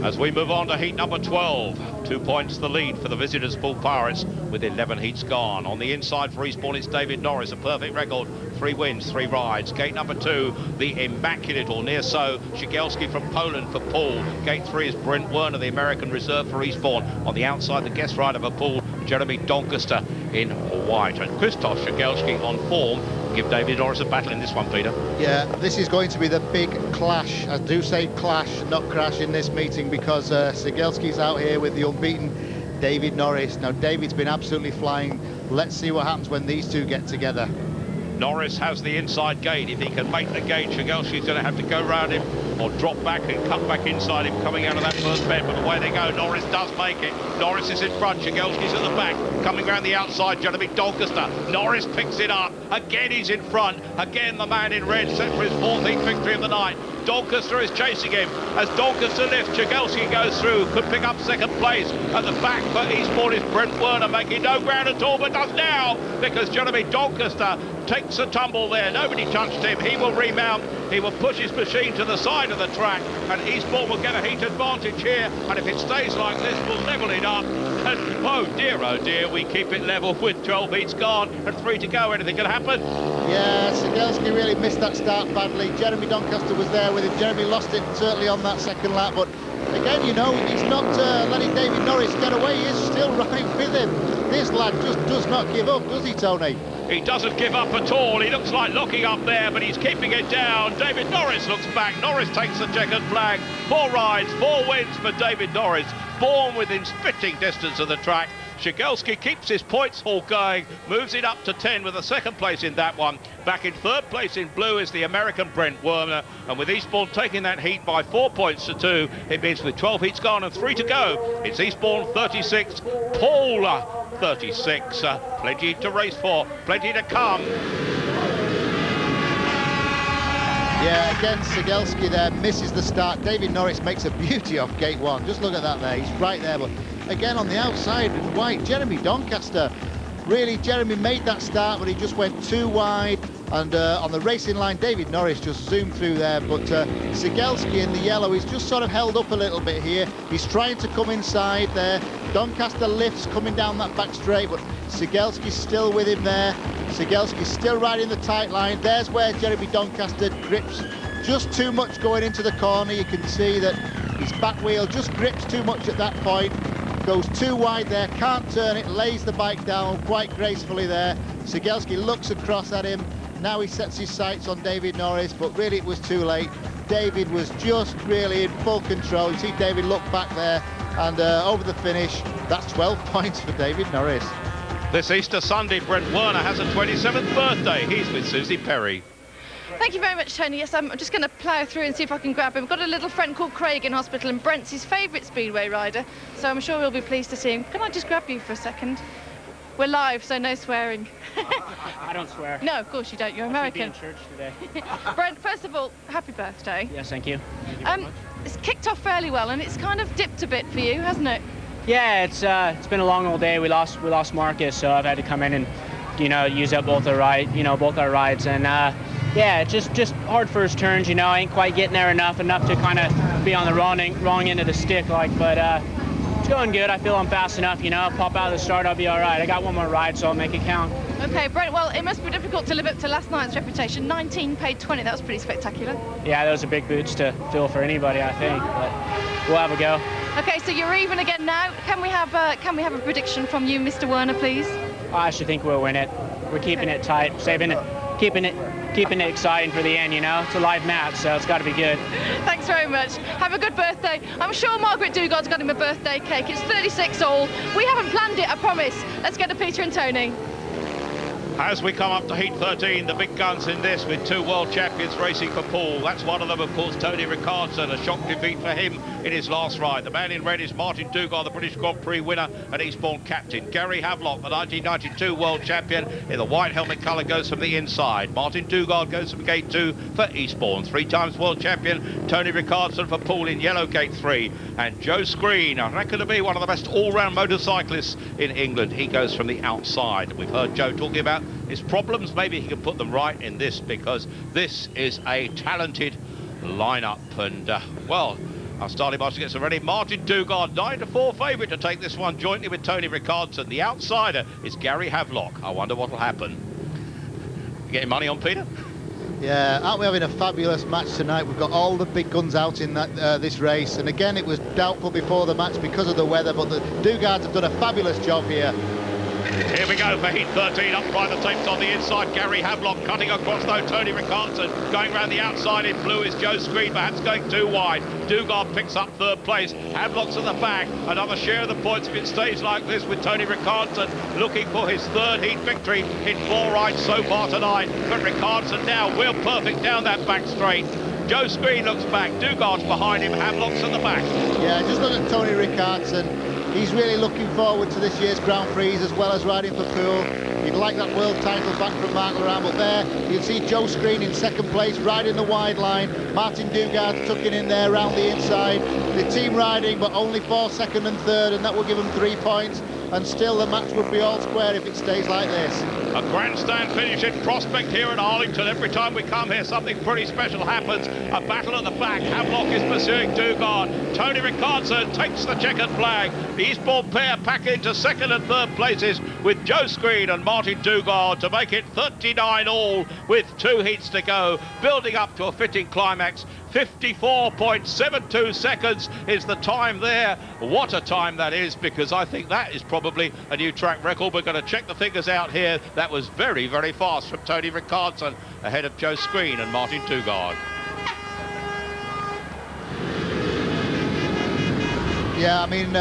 Speaker 1: As we move on to heat number 12, 2 points the lead for the visitors, Poole Pirates, with 11 heats gone. On the inside for Eastbourne, it's David Norris, a perfect record, 3 wins, 3 rides. Gate number 2, the immaculate, or near so, Shigelski from Poland for Poole. Gate 3 is Brent Werner, the American reserve for Eastbourne. On the outside, the guest rider for Poole, Jeremy Doncaster in white. And Christoph Shigelski on form. Give David Norris a battle in this one, Peter.
Speaker 2: Yeah, this is going to be the big clash. I do say clash, not crash, in this meeting, because Shigelski's out here with the unbeaten David Norris. Now, David's been absolutely flying. Let's see what happens when these two get together.
Speaker 1: Norris has the inside gate. If he can make the gate, Shigelski's going to have to go round him or drop back and cut back inside him coming out of that first bend. But away they go. Norris does make it. Norris is in front. Shigelski's at the back. Coming round the outside, Jeremy Doncaster. Norris picks it up. Again, he's in front. Again, the man in red set for his 14th victory of the night. Doncaster is chasing him. As Doncaster lifts, Shigelski goes through. Could pick up second place. At the back for Eastbourne is Brent Werner, making no ground at all, but does now, because Jeremy Doncaster takes a tumble there. Nobody touched him. He will remount. He will push his machine to the side of the track, and Eastbourne will get a heat advantage here. And if it stays like this, we'll level it up. And oh dear, we keep it level with 12 heats gone and 3 to go. Anything can happen.
Speaker 2: Yeah, Shigelski really missed that start badly. Jeremy Doncaster was there with him. Jeremy lost it certainly on that second lap, but again, you know, he's not letting David Norris get away. He is still right with him. This lad just does not give up, does he, Tony?
Speaker 1: He doesn't give up at all. He looks like locking up there, but he's keeping it down. David Norris looks back. Norris takes the checkered flag. 4 rides, 4 wins for David Norris. Born within spitting distance of the track. Shigelski keeps his points haul going, moves it up to 10 with a second place in that one. Back in third place in blue is the American Brent Werner, and with Eastbourne taking that heat by 4 points to 2, it means with 12 heats gone and 3 to go, it's Eastbourne 36, Poole 36. Plenty to race for, plenty to come.
Speaker 2: Yeah, again, Shigelski there misses the start. David Norris makes a beauty off gate 1. Just look at that there, he's right there. But again, on the outside, white, Jeremy Doncaster. Really, Jeremy made that start, but he just went too wide. And on the racing line, David Norris just zoomed through there. But Shigelski in the yellow, he's just sort of held up a little bit here. He's trying to come inside there. Doncaster lifts coming down that back straight, but Shigelski's still with him there. Shigelski's still riding the tight line. There's where Jeremy Doncaster grips just too much going into the corner. You can see that his back wheel just grips too much at that point. Goes too wide there, can't turn it, lays the bike down quite gracefully there. Shigelski looks across at him. Now he sets his sights on David Norris, but really it was too late. David was just really in full control. You see David look back there, and over the finish, that's 12 points for David Norris.
Speaker 1: This Easter Sunday, Brent Werner has a 27th birthday. He's with Susie Perry.
Speaker 5: Thank you very much, Tony. Yes, I'm just going to plough through and see if I can grab him. I've got a little friend called Craig in hospital, and Brent's his favourite speedway rider, so I'm sure we'll be pleased to see him. Can I just grab you for a second? We're live, so no swearing.
Speaker 12: I don't swear.
Speaker 5: No, of course you don't. You're American.
Speaker 12: I should be in church today.
Speaker 5: Brent, first of all, happy birthday.
Speaker 12: Yes, thank you. Thank you very much.
Speaker 5: It's kicked off fairly well, and it's kind of dipped a bit for you, hasn't it?
Speaker 12: Yeah, it's been a long old day. We lost Marcus, so I've had to come in and, you know, use up both our rides, and yeah, it's just hard first turns. You know, I ain't quite getting there enough to kind of be on the wrong end of the stick, like, but it's going good. I feel I'm fast enough. You know, pop out of the start, I'll be all right. I got one more ride, so I'll make it count.
Speaker 5: Okay, Brent, well, it must be difficult to live up to last night's reputation. 19 paid 20, that was pretty spectacular.
Speaker 12: Yeah, those are big boots to fill for anybody, I think, but we'll have a go.
Speaker 5: Okay, so you're even again now. Can we have a prediction from you, Mr. Werner, please?
Speaker 12: I should think we'll win it. We're keeping it tight, saving it, keeping it exciting for the end, you know. It's a live match, so it's got to be good.
Speaker 5: Thanks very much. Have a good birthday. I'm sure Margaret Dugard's got him a birthday cake. It's 36 all. We haven't planned it, I promise. Let's get to Peter and Tony.
Speaker 1: As we come up to Heat 13, the big guns in this with two world champions racing for Poole. That's one of them, of course, Tony Ricardson. A shock defeat for him in his last ride. The man in red is Martin Dugard, the British Grand Prix winner and Eastbourne captain. Gary Havelock, the 1992 world champion, in the white helmet colour, goes from the inside. Martin Dugard goes from gate 2 for Eastbourne. 3 times world champion Tony Ricardson for Poole in yellow gate 3. And Joe Screen, I reckon to be one of the best all-round motorcyclists in England. He goes from the outside. We've heard Joe talking about his problems. Maybe he can put them right in this, because this is a talented lineup. And well, our starting master gets ready. Martin Dugard, 9-4 favourite to take this one jointly with Tony Ricardson. The outsider is Gary Havelock. I wonder what will happen. You getting money on Peter?
Speaker 2: Yeah, aren't we having a fabulous match tonight? We've got all the big guns out in this race, and again it was doubtful before the match because of the weather, but the Dugards have done a fabulous job here.
Speaker 1: Here we go for Heat 13, up by the tapes on the inside. Gary Havelock cutting across though. Tony Ricardson going round the outside in blue is Joe Screen, perhaps going too wide. Dugard picks up third place. Havelock's at the back. Another share of the points if it stays like this, with Tony Ricardson looking for his third heat victory in 4 rides so far tonight. But Ricardson now wheel perfect down that back straight. Joe Screen looks back. Dugard's behind him. Havelock's at the back. Yeah, just look at Tony Ricardson. He's really looking forward to this year's Grand Prix as well as riding for Poole. He'd like that world title back from Mark Laurent, but there you can see Joe Screen in second place, riding the wide line. Martin Dugard tucking in there around the inside. The team riding, but only for second and third, and that will give them 3 points. And still the match would be all square if it stays like this. A grandstand finish in Prospect here at Arlington. Every time we come here, something pretty special happens. A battle at the back. Havelock is pursuing Dugard. Tony Ricardson takes the checkered flag. The Eastbourne pair pack into second and third places with Joe Screen and Martin Dugard to make it 39 all with 2 heats to go. Building up to a fitting climax. 54.72 seconds is the time there. What a time that is, because I think that is probably a new track record. We're going to check the figures out here. That was very, very fast from Tony Ricardson, ahead of Joe Screen and Martin Dugard.
Speaker 2: Yeah, I mean,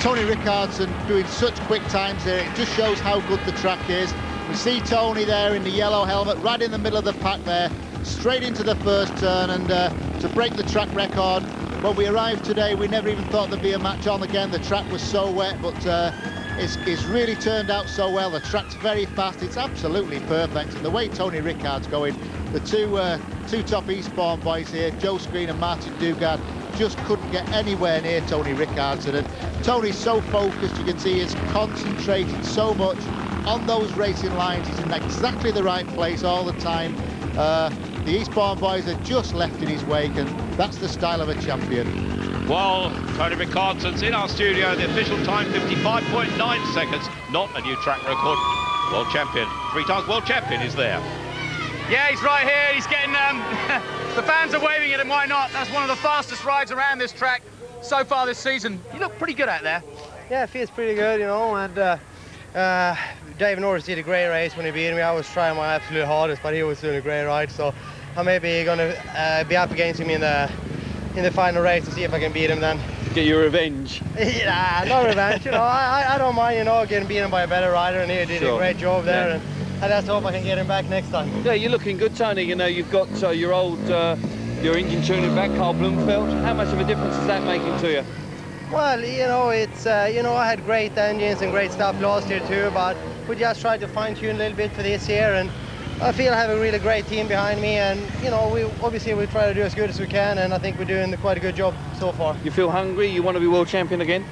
Speaker 2: Tony Ricardson doing such quick times here. It just shows how good the track is. We see Tony there in the yellow helmet, right in the middle of the pack there, straight into the first turn, and to break the track record. When we arrived today, we never even thought there'd be a match on again. The track was so wet, but it's really turned out so well. The track's very fast. It's absolutely perfect. And the way Tony Ricard's going, the two top Eastbourne boys here, Joe Screen and Martin Dugard, just couldn't get anywhere near Tony Ricardson. And Tony's so focused, you can see he's concentrated so much on those racing lines. He's in exactly the right place all the time. The Eastbourne boys are just left in his wake, and that's the style of a champion.
Speaker 1: Well, Tony Ricardson's in our studio. The official time, 55.9 seconds. Not a new track record. World champion, 3 times world champion is there.
Speaker 6: Yeah, he's right here. He's getting, the fans are waving at him. Why not? That's one of the fastest rides around this track so far this season. You look pretty good out there.
Speaker 7: Yeah, it feels pretty good, you know, and David Norris did a great race when he beat me. I was trying my absolute hardest, but he was doing a great ride, so I'm maybe going to be up against him in the final race to see if I can beat him then.
Speaker 4: Get your revenge.
Speaker 7: Yeah, no revenge. You know, I don't mind, you know, getting beaten by a better rider, and he did a great job there.
Speaker 4: Yeah.
Speaker 7: And I just hope I can get him back next time.
Speaker 4: Yeah, you're looking good, Tony. You know, you've got your old, your engine tuning back, Carl Blumfeld. How much of a difference is that making to you?
Speaker 7: Well, you know, it's, you know, I had great engines and great stuff last year too, but we just tried to fine-tune a little bit for this year, and I feel I have a really great team behind me, and, you know, we try to do as good as we can, and I think we're doing quite a good job so far.
Speaker 4: You feel hungry? You want to be world champion again?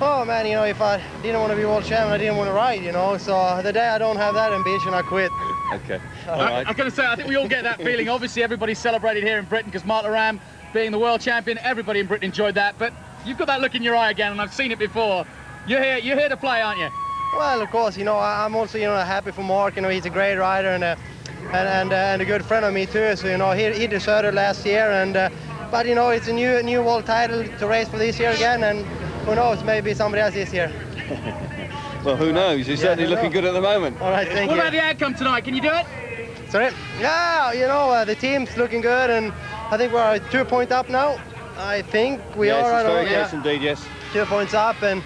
Speaker 7: Oh man, you know, if I didn't want to be world champion, I didn't want to ride, you know, so the day I don't have that ambition, I quit.
Speaker 4: Okay.
Speaker 6: All right. I was going to say, I think we all get that feeling. Obviously, everybody celebrated here in Britain because Mark Laram being the world champion, everybody in Britain enjoyed that, but you've got that look in your eye again, and I've seen it before. You're here to play, aren't you?
Speaker 7: Well, of course, you know, I'm also, you know, happy for Mark. You know, he's a great rider and a good friend of me too. So, you know, he deserved it last year, and but you know, it's a new world title to race for this year again, and who knows, maybe somebody else this year.
Speaker 4: Well, who knows? He's certainly looking good at the moment.
Speaker 7: All right, thank you.
Speaker 6: What about the outcome tonight? Can you do it?
Speaker 7: Sorry? Yeah, you know, the team's looking good, and I think we're 2 points up now. I think we are.
Speaker 4: Yes, very close indeed, yes. 2
Speaker 7: points up, and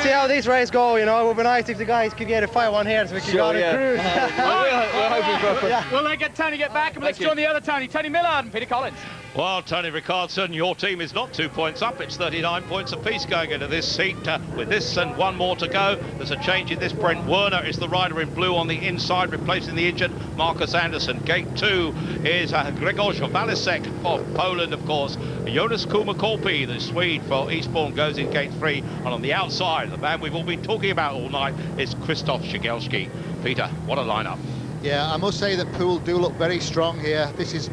Speaker 7: see how this race go. You know, it would be nice if the guys could get a 5-1 here, so we could go on a cruise.
Speaker 4: We're hoping for.
Speaker 6: We'll let Tony get back, and let's join the other Tony Millard and Peter Collins.
Speaker 1: Well, Tony Rickardson, your team is not 2 points up. It's 39 points apiece going into this seat. With this and one more to go, there's a change in this. Brent Werner is the rider in blue on the inside, replacing the injured Marcus Anderson. Gate 2 is Grzegorz Walisek for Poland, of course. Jonas Kumakorpi, the Swede for Eastbourne, goes in gate 3. And on the outside, the man we've all been talking about all night is Krzysztof Szygelski. Peter, what a lineup.
Speaker 2: Yeah, I must say that Poole do look very strong here. This is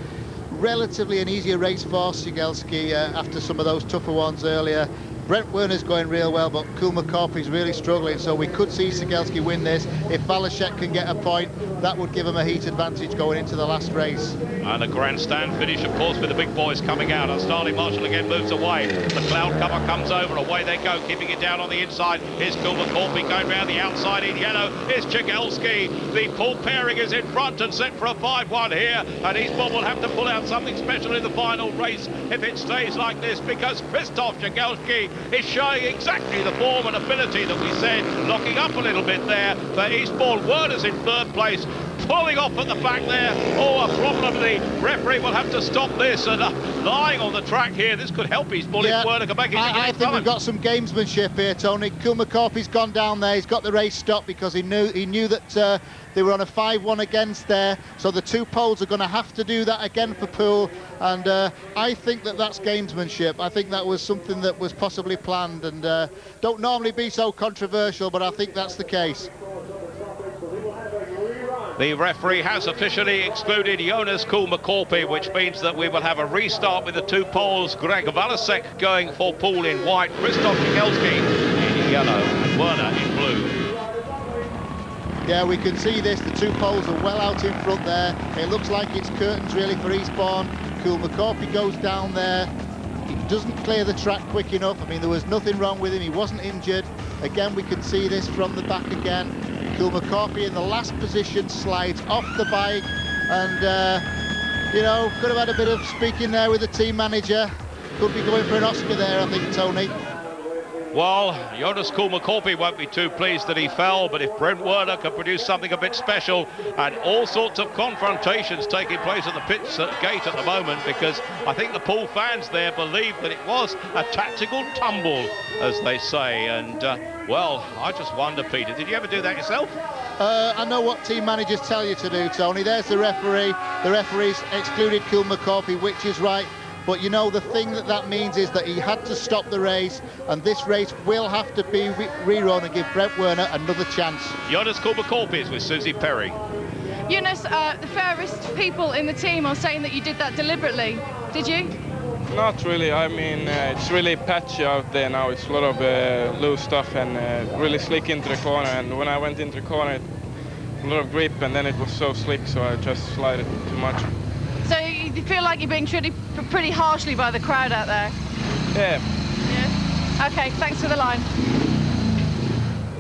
Speaker 2: relatively an easier race for Szygelski after some of those tougher ones earlier. Brent Werner's going real well, but Kumakorpi's really struggling, so we could see Szygelski win this. If Walisek can get a point, that would give him a heat advantage going into the last race.
Speaker 1: And a grandstand finish, of course, with the big boys coming out. Starling Marshall again moves away. The cloud cover comes over, away they go, keeping it down on the inside. Here's Kumakorpi going round the outside in yellow. Here's Szygelski. The Poole pairing is in front and set for a 5-1 here. And Eastbourne will have to pull out something special in the final race if it stays like this, because Krzysztof Szygelski is showing exactly the form and ability that we said, locking up a little bit there. But Eastbourne, Werner's in third place, pulling off at the back there. Oh, probably referee will have to stop this, and lying on the track here, this could help Eastbourne if Werner can make it.
Speaker 2: I think we've got some gamesmanship here, Tony. Kumakorpi's gone down there, he's got the race stopped because he knew that they were on a 5-1 against there, so the two poles are going to have to do that again for Poole, and I think that that's gamesmanship. I think that was something that was possibly planned, and don't normally be so controversial, but I think that's the case.
Speaker 1: The referee has officially excluded Jonas Kumakorpi, which means that we will have a restart with the two poles. Greg Walisek going for Poole in white, Krzysztof Szygelski in yellow, and Werner in blue.
Speaker 2: Yeah, we can see this. The two poles are well out in front there. It looks like it's curtains really for Eastbourne. Kumakorpi goes down there. He doesn't clear the track quick enough. I mean, there was nothing wrong with him. He wasn't injured. Again, we can see this from the back again. Kumakorpi in the last position slides off the bike, and you know, could have had a bit of speaking there with the team manager. Could be going for an Oscar there, I think, Tony.
Speaker 1: Well, Jonas Kumakorpi won't be too pleased that he fell, but if Brent Werner can produce something a bit special, and all sorts of confrontations taking place at the pits gate at the moment, because I think the Poole fans there believe that it was a tactical tumble, as they say, and well, I just wonder, Peter, did you ever do that yourself?
Speaker 2: I know what team managers tell you to do, Tony. There's the referee. The referee's excluded Kumakorpi, which is right. But you know, the thing that means is that he had to stop the race, and this race will have to be rerun and give Brent Werner another chance.
Speaker 1: Jonas Kumakorpi is with Susie Perry.
Speaker 5: Jonas, the fairest people in the team are saying that you did that deliberately. Did you?
Speaker 13: Not really. I mean, it's really patchy out there now. It's a lot of loose stuff and really slick into the corner. And when I went into the corner, a lot of grip, and then it was so slick, so I just slid too much.
Speaker 5: So you feel like you're being treated pretty harshly by the crowd out there?
Speaker 13: Yeah.
Speaker 5: Yeah. Okay, thanks for the line.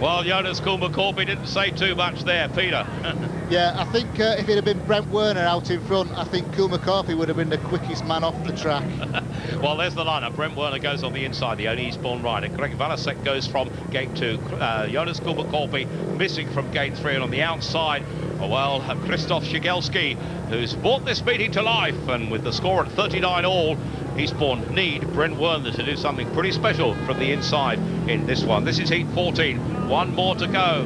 Speaker 1: Well, Jonas Kuhlman-Korpi didn't say too much there, Peter.
Speaker 2: Yeah, I think if it had been Brent Werner out in front, I think Kuhlman-Korpi would have been the quickest man off the track.
Speaker 1: Well, there's the lineup. Brent Werner goes on the inside, the only Eastbourne rider. Greg Valasek goes from gate 2. Jonas Kuhlman-Korpi missing from gate 3, and on the outside, well, Krzysztof Shigelski, who's brought this meeting to life, and with the score at 39 all, Eastbourne need Brent Werner to do something pretty special from the inside in this one. This is heat 14, one more to go.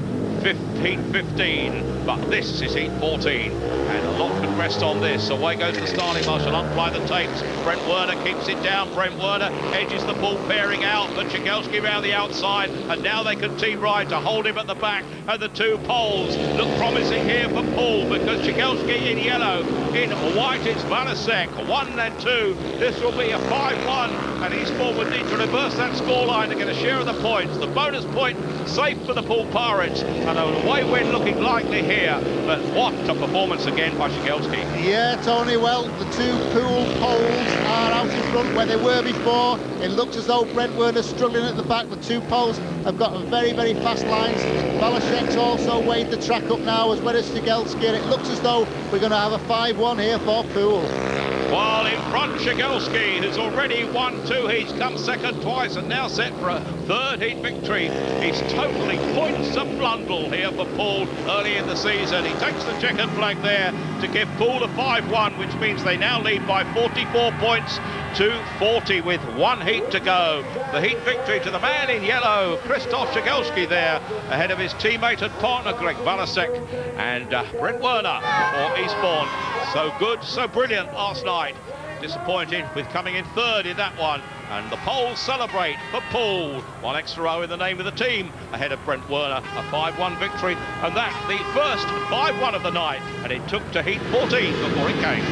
Speaker 1: Heat 15, but this is heat 14, and a lot can rest on this. Away goes the starting marshal, unply the tapes. Brent Werner keeps it down. Brent Werner edges the Poole pairing out, but Shigelski round the outside, and now they can team ride to hold him at the back. And the two poles look promising here for Poole, because Shigelski in yellow, in white it's Valasek, 1 and 2. This will be a 5-1, and Eastbourne would need to reverse that scoreline to get a share of the points. The bonus point safe for the Poole Pirates, and an away win looking likely here. But what a performance again by Shigelski.
Speaker 2: Yeah, Tony, well, the two Poole poles are out in front where they were before. It looks as though Brent Werner's struggling at the back. The two poles have got very, very fast lines. Valashek's also weighed the track up now, as well as Shigelski, and it looks as though we're going to have a 5-1 here for Poole.
Speaker 1: While in front, Shigelski, who's already won 2 heats, come second twice, and now set for a 3rd heat victory. He's totally points of Blundell here for Poole early in the season. He takes the checkered flag there to give Poole a 5-1, which means they now lead by 44 points to 40 with 1 heat to go. The heat victory to the man in yellow, Krzysztof Shigelski there, ahead of his teammate and partner Greg Valasek, and Brent Werner for Eastbourne. So good, so brilliant last night. Disappointed with coming in 3rd in that one. And the Poles celebrate for Poole. 1 extra row in the name of the team ahead of Brent Werner. A 5-1 victory, and that the first 5-1 of the night. And it took to heat 14 before it came.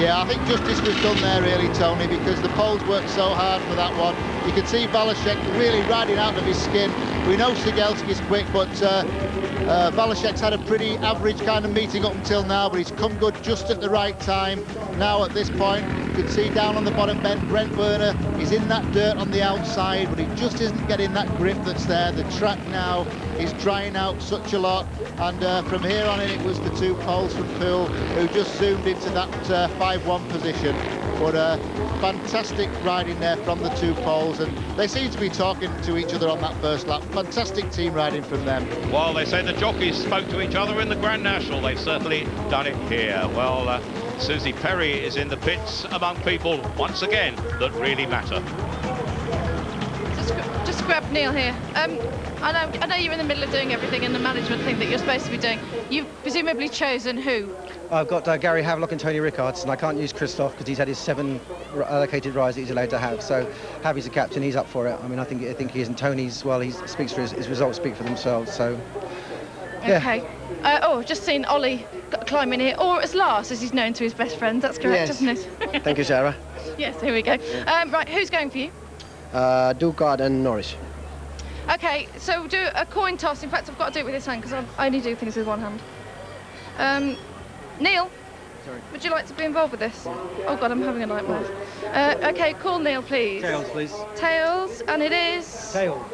Speaker 2: Yeah, I think justice was done there really, Tony, because the Poles worked so hard for that one. You can see Valasek really riding out of his skin. We know Shigelski's quick, but Valashek's had a pretty average kind of meeting up until now, but he's come good just at the right time. Now at this point, you can see down on the bottom bend, Brent Werner is in that dirt on the outside, but he just isn't getting that grip that's there. The track now is drying out such a lot, and from here on in, it was the two poles from Poole who just zoomed into that 5-1 position. But fantastic riding there from the two poles, and they seem to be talking to each other on that first lap. Fantastic team riding from them.
Speaker 1: Well, they say the jockeys spoke to each other in the Grand National. They've certainly done it here. Well, Susie Perry is in the pits among people once again that really matter.
Speaker 5: Just grab Neil here. I know you're in the middle of doing everything in the management thing that you're supposed to be doing. You've presumably chosen who?
Speaker 11: I've got Gary Havelock and Tony Rickards, and I can't use Krzysztof because he's had his 7 allocated rides that he's allowed to have. So Javi's the captain, he's up for it. I mean, I think he is, and Tony's, well, he speaks for his results speak for themselves. So yeah.
Speaker 5: Okay. Just seen Ollie climb in here, or as Lars, as he's known to his best friends. That's correct,
Speaker 11: yes.
Speaker 5: isn't it?
Speaker 11: Thank you, Sarah.
Speaker 5: Yes, here we go. Right, who's going for you?
Speaker 11: Dugard and Norris.
Speaker 5: Okay, so do a coin toss. In fact, I've got to do it with this hand because I only do things with one hand. Neil,
Speaker 11: sorry,
Speaker 5: would you like to be involved with this? Oh God, I'm having a nightmare. Okay, call Neil, please.
Speaker 11: Tails, please.
Speaker 5: Tails, and it is...
Speaker 11: Tails.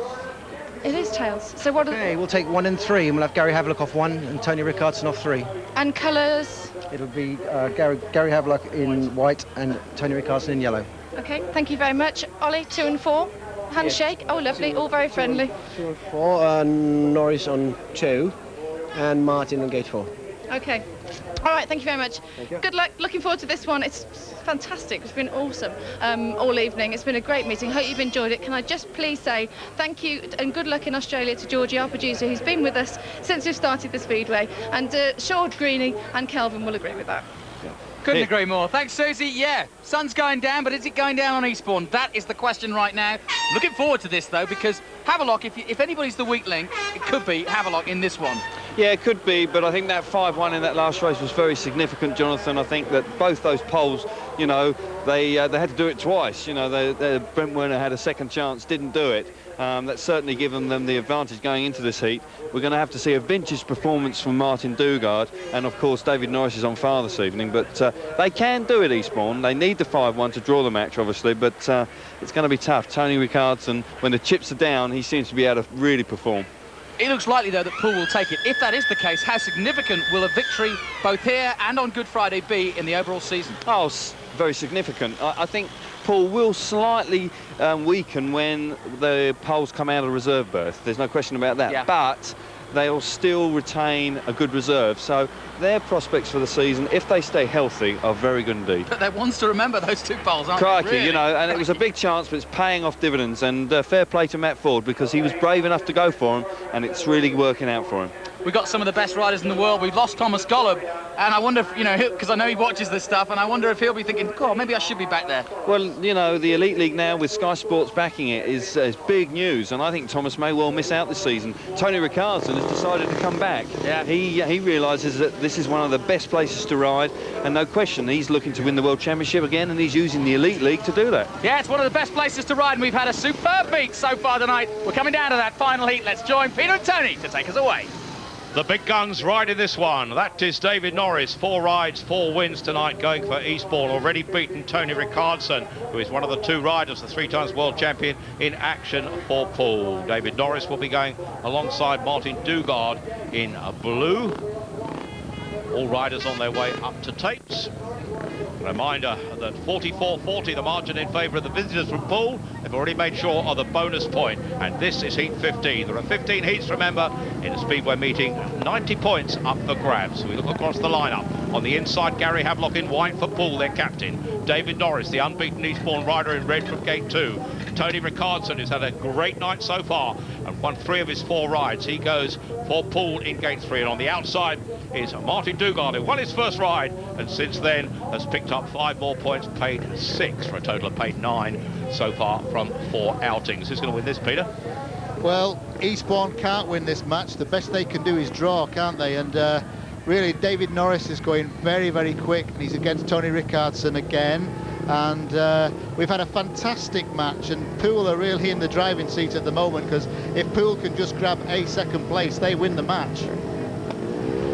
Speaker 5: It is tails. So what?
Speaker 11: Okay, we'll take 1 and 3, and we'll have Gary Havelock off 1 and Tony Rickardson off 3.
Speaker 5: And colours?
Speaker 11: It'll be Gary Havelock in white and Tony Rickardson in yellow.
Speaker 5: Okay, thank you very much. Ollie, 2 and 4. Handshake. Yes. Oh, lovely. All very friendly.
Speaker 14: 2 and 4. Norris on 2, and Martin on gate 4.
Speaker 5: Okay. All right, thank you very much.
Speaker 14: Thank you.
Speaker 5: Good luck. Looking forward to this one. It's fantastic. It's been awesome all evening. It's been a great meeting. Hope you've enjoyed it. Can I just please say thank you and good luck in Australia to Georgie, our producer, who's been with us since we've started the Speedway. And Sean, Greeny and Kelvin will agree with that.
Speaker 6: Couldn't agree more. Thanks, Susie. Yeah, sun's going down, but is it going down on Eastbourne? That is the question right now. Looking forward to this, though, because Havelock, if anybody's the weak link, it could be Havelock in this one.
Speaker 4: Yeah, it could be, but I think that 5-1 in that last race was very significant, Jonathan. I think that both those poles, you know, they had to do it twice. You know, Brent Werner had a second chance, didn't do it. That's certainly given them the advantage going into this heat. We're going to have to see a vintage performance from Martin Dugard, and of course David Norris is on fire this evening, but they can do it, Eastbourne. They need the 5-1 to draw the match, obviously, but it's going to be tough. Tony Rickardson, when the chips are down, he seems to be able to really perform.
Speaker 6: It looks likely, though, that Poole will take it. If that is the case, how significant will a victory both here and on Good Friday be in the overall season?
Speaker 4: Oh, very significant. I think Poole will slightly weaken when the Poles come out of reserve berth. There's no question about that.
Speaker 6: Yeah.
Speaker 4: But they'll still retain a good reserve. So their prospects for the season, if they stay healthy, are very good indeed.
Speaker 6: But they're ones to remember, those two Poles, aren't
Speaker 4: Crikey,
Speaker 6: they? Really?
Speaker 4: you know, and it was a big chance, but it's paying off dividends. And fair play to Matt Ford, because he was brave enough to go for him, and it's really working out for him.
Speaker 6: We've got some of the best riders in the world. We've lost Thomas Golub, and I wonder if, you know, because I know he watches this stuff, and I wonder if he'll be thinking, God, maybe I should be back there.
Speaker 4: Well, you know, the Elite League now with Sky Sports backing it is big news, and I think Thomas may well miss out this season. Tony Ricardson has decided to come back.
Speaker 6: Yeah.
Speaker 4: He realises that this is one of the best places to ride, and no question, he's looking to win the World Championship again, and he's using the Elite League to do that.
Speaker 6: Yeah, it's one of the best places to ride, and we've had a superb heat so far tonight. We're coming down to that final heat. Let's join Peter and Tony to take us away.
Speaker 1: The big guns ride in this one. That is David Norris. 4 rides, 4 wins tonight going for Eastbourne. Already beaten Tony Ricardson, who is one of the 2 riders, the 3-time world champion, in action for Poole. David Norris will be going alongside Martin Dugard in blue. All riders on their way up to tapes. Reminder that 44-40, the margin in favour of the visitors from Poole. They've already made sure of the bonus point, and this is heat 15. There are 15 heats, remember, in a Speedway meeting. 90 points up for grabs. So we look across the lineup. On the inside, Gary Havelock in white for Poole, their captain. David Norris, the unbeaten Eastbourne rider, in red from gate 2. Tony Ricardson, who's had a great night so far and won 3 of his 4 rides. He goes for Poole in gate 3. And on the outside is Martin Dugard, who won his first ride and since then has picked up 5 more points, paid 6 for a total of paid 9 so far from 4 outings. Who's going to win this, Peter?
Speaker 2: Well, Eastbourne can't win this match. The best they can do is draw, can't they? And really, David Norris is going very, very quick, and he's against Tony Ricardson again. And we've had a fantastic match, and Poole are really in the driving seat at the moment, because if Poole can just grab a 2nd place, they win the match.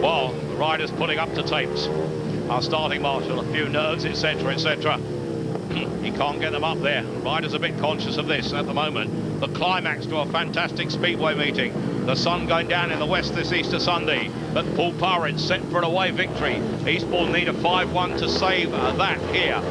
Speaker 1: Well, the riders putting up to tapes. Our starting marshal, a few nerves, etc., etc. He can't get them up there. The riders are a bit conscious of this at the moment. The climax to a fantastic Speedway meeting. The sun going down in the west this Easter Sunday, but Poole Pirates set for an away victory. Eastbourne need a 5-1 to save that here.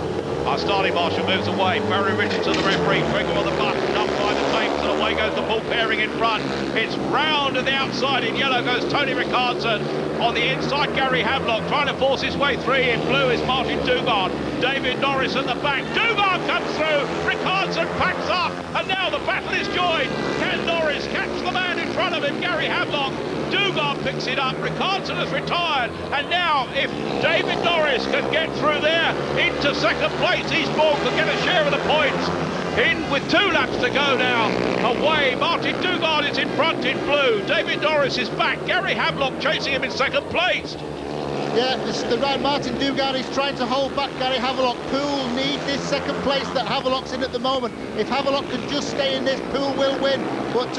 Speaker 1: Our starting marshal moves away. Barry Richardson, the referee, finger on the button, up by the tapes, and away goes the Poole pairing in front. It's round to the outside. In yellow goes Tony Ricardson. On the inside, Gary Havelock trying to force his way through. In blue is Martin Dugard. David Norris at the back. Dugard comes through. Ricardson packs up, and now the battle is joined. Can Norris catch the man in front of him, Gary Havelock? Dugard picks it up. Ricardson has retired, and now if David Norris can get through there into 2nd place, Eastbourne could get a share of the points. In with 2 laps to go now. Away, Martin Dugard is in front in blue. David Norris is back. Gary Havelock chasing him in 2nd place.
Speaker 2: Yeah, this is the round. Martin Dugard is trying to hold back Gary Havelock. Poole need this 2nd place that Havelock's in at the moment. If Havelock can just stay in this, Poole will win. But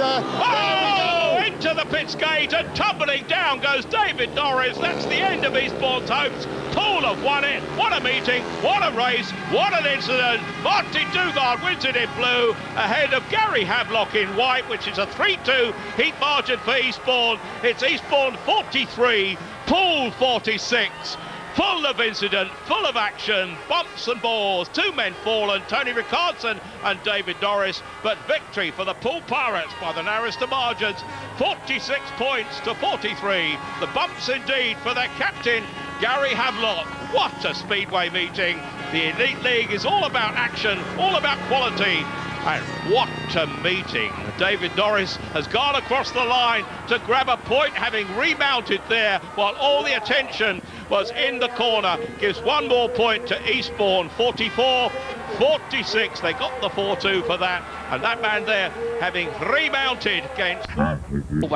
Speaker 1: into the pits gate, and tumbling down goes David Norris. That's the end of Eastbourne's hopes. Poole have won it. What a meeting, what a race, what an incident. Martin Dugard wins it in blue, ahead of Gary Havelock in white, which is a 3-2 heat margin for Eastbourne. It's Eastbourne 43, Poole 46. Full of incident, full of action, bumps and bores, 2 men fallen, Tony Ricardson and David Norris, but victory for the Poole Pirates by the narrowest of margins, 46 points to 43. The bumps indeed for their captain, Gary Havelock. What a Speedway meeting. The Elite League is all about action, all about quality. And what a meeting. David Norris has gone across the line to grab a point, having remounted there while all the attention was in the corner. Gives 1 more point to Eastbourne, 44-46. They got the 4-2 for that. And that man there having remounted against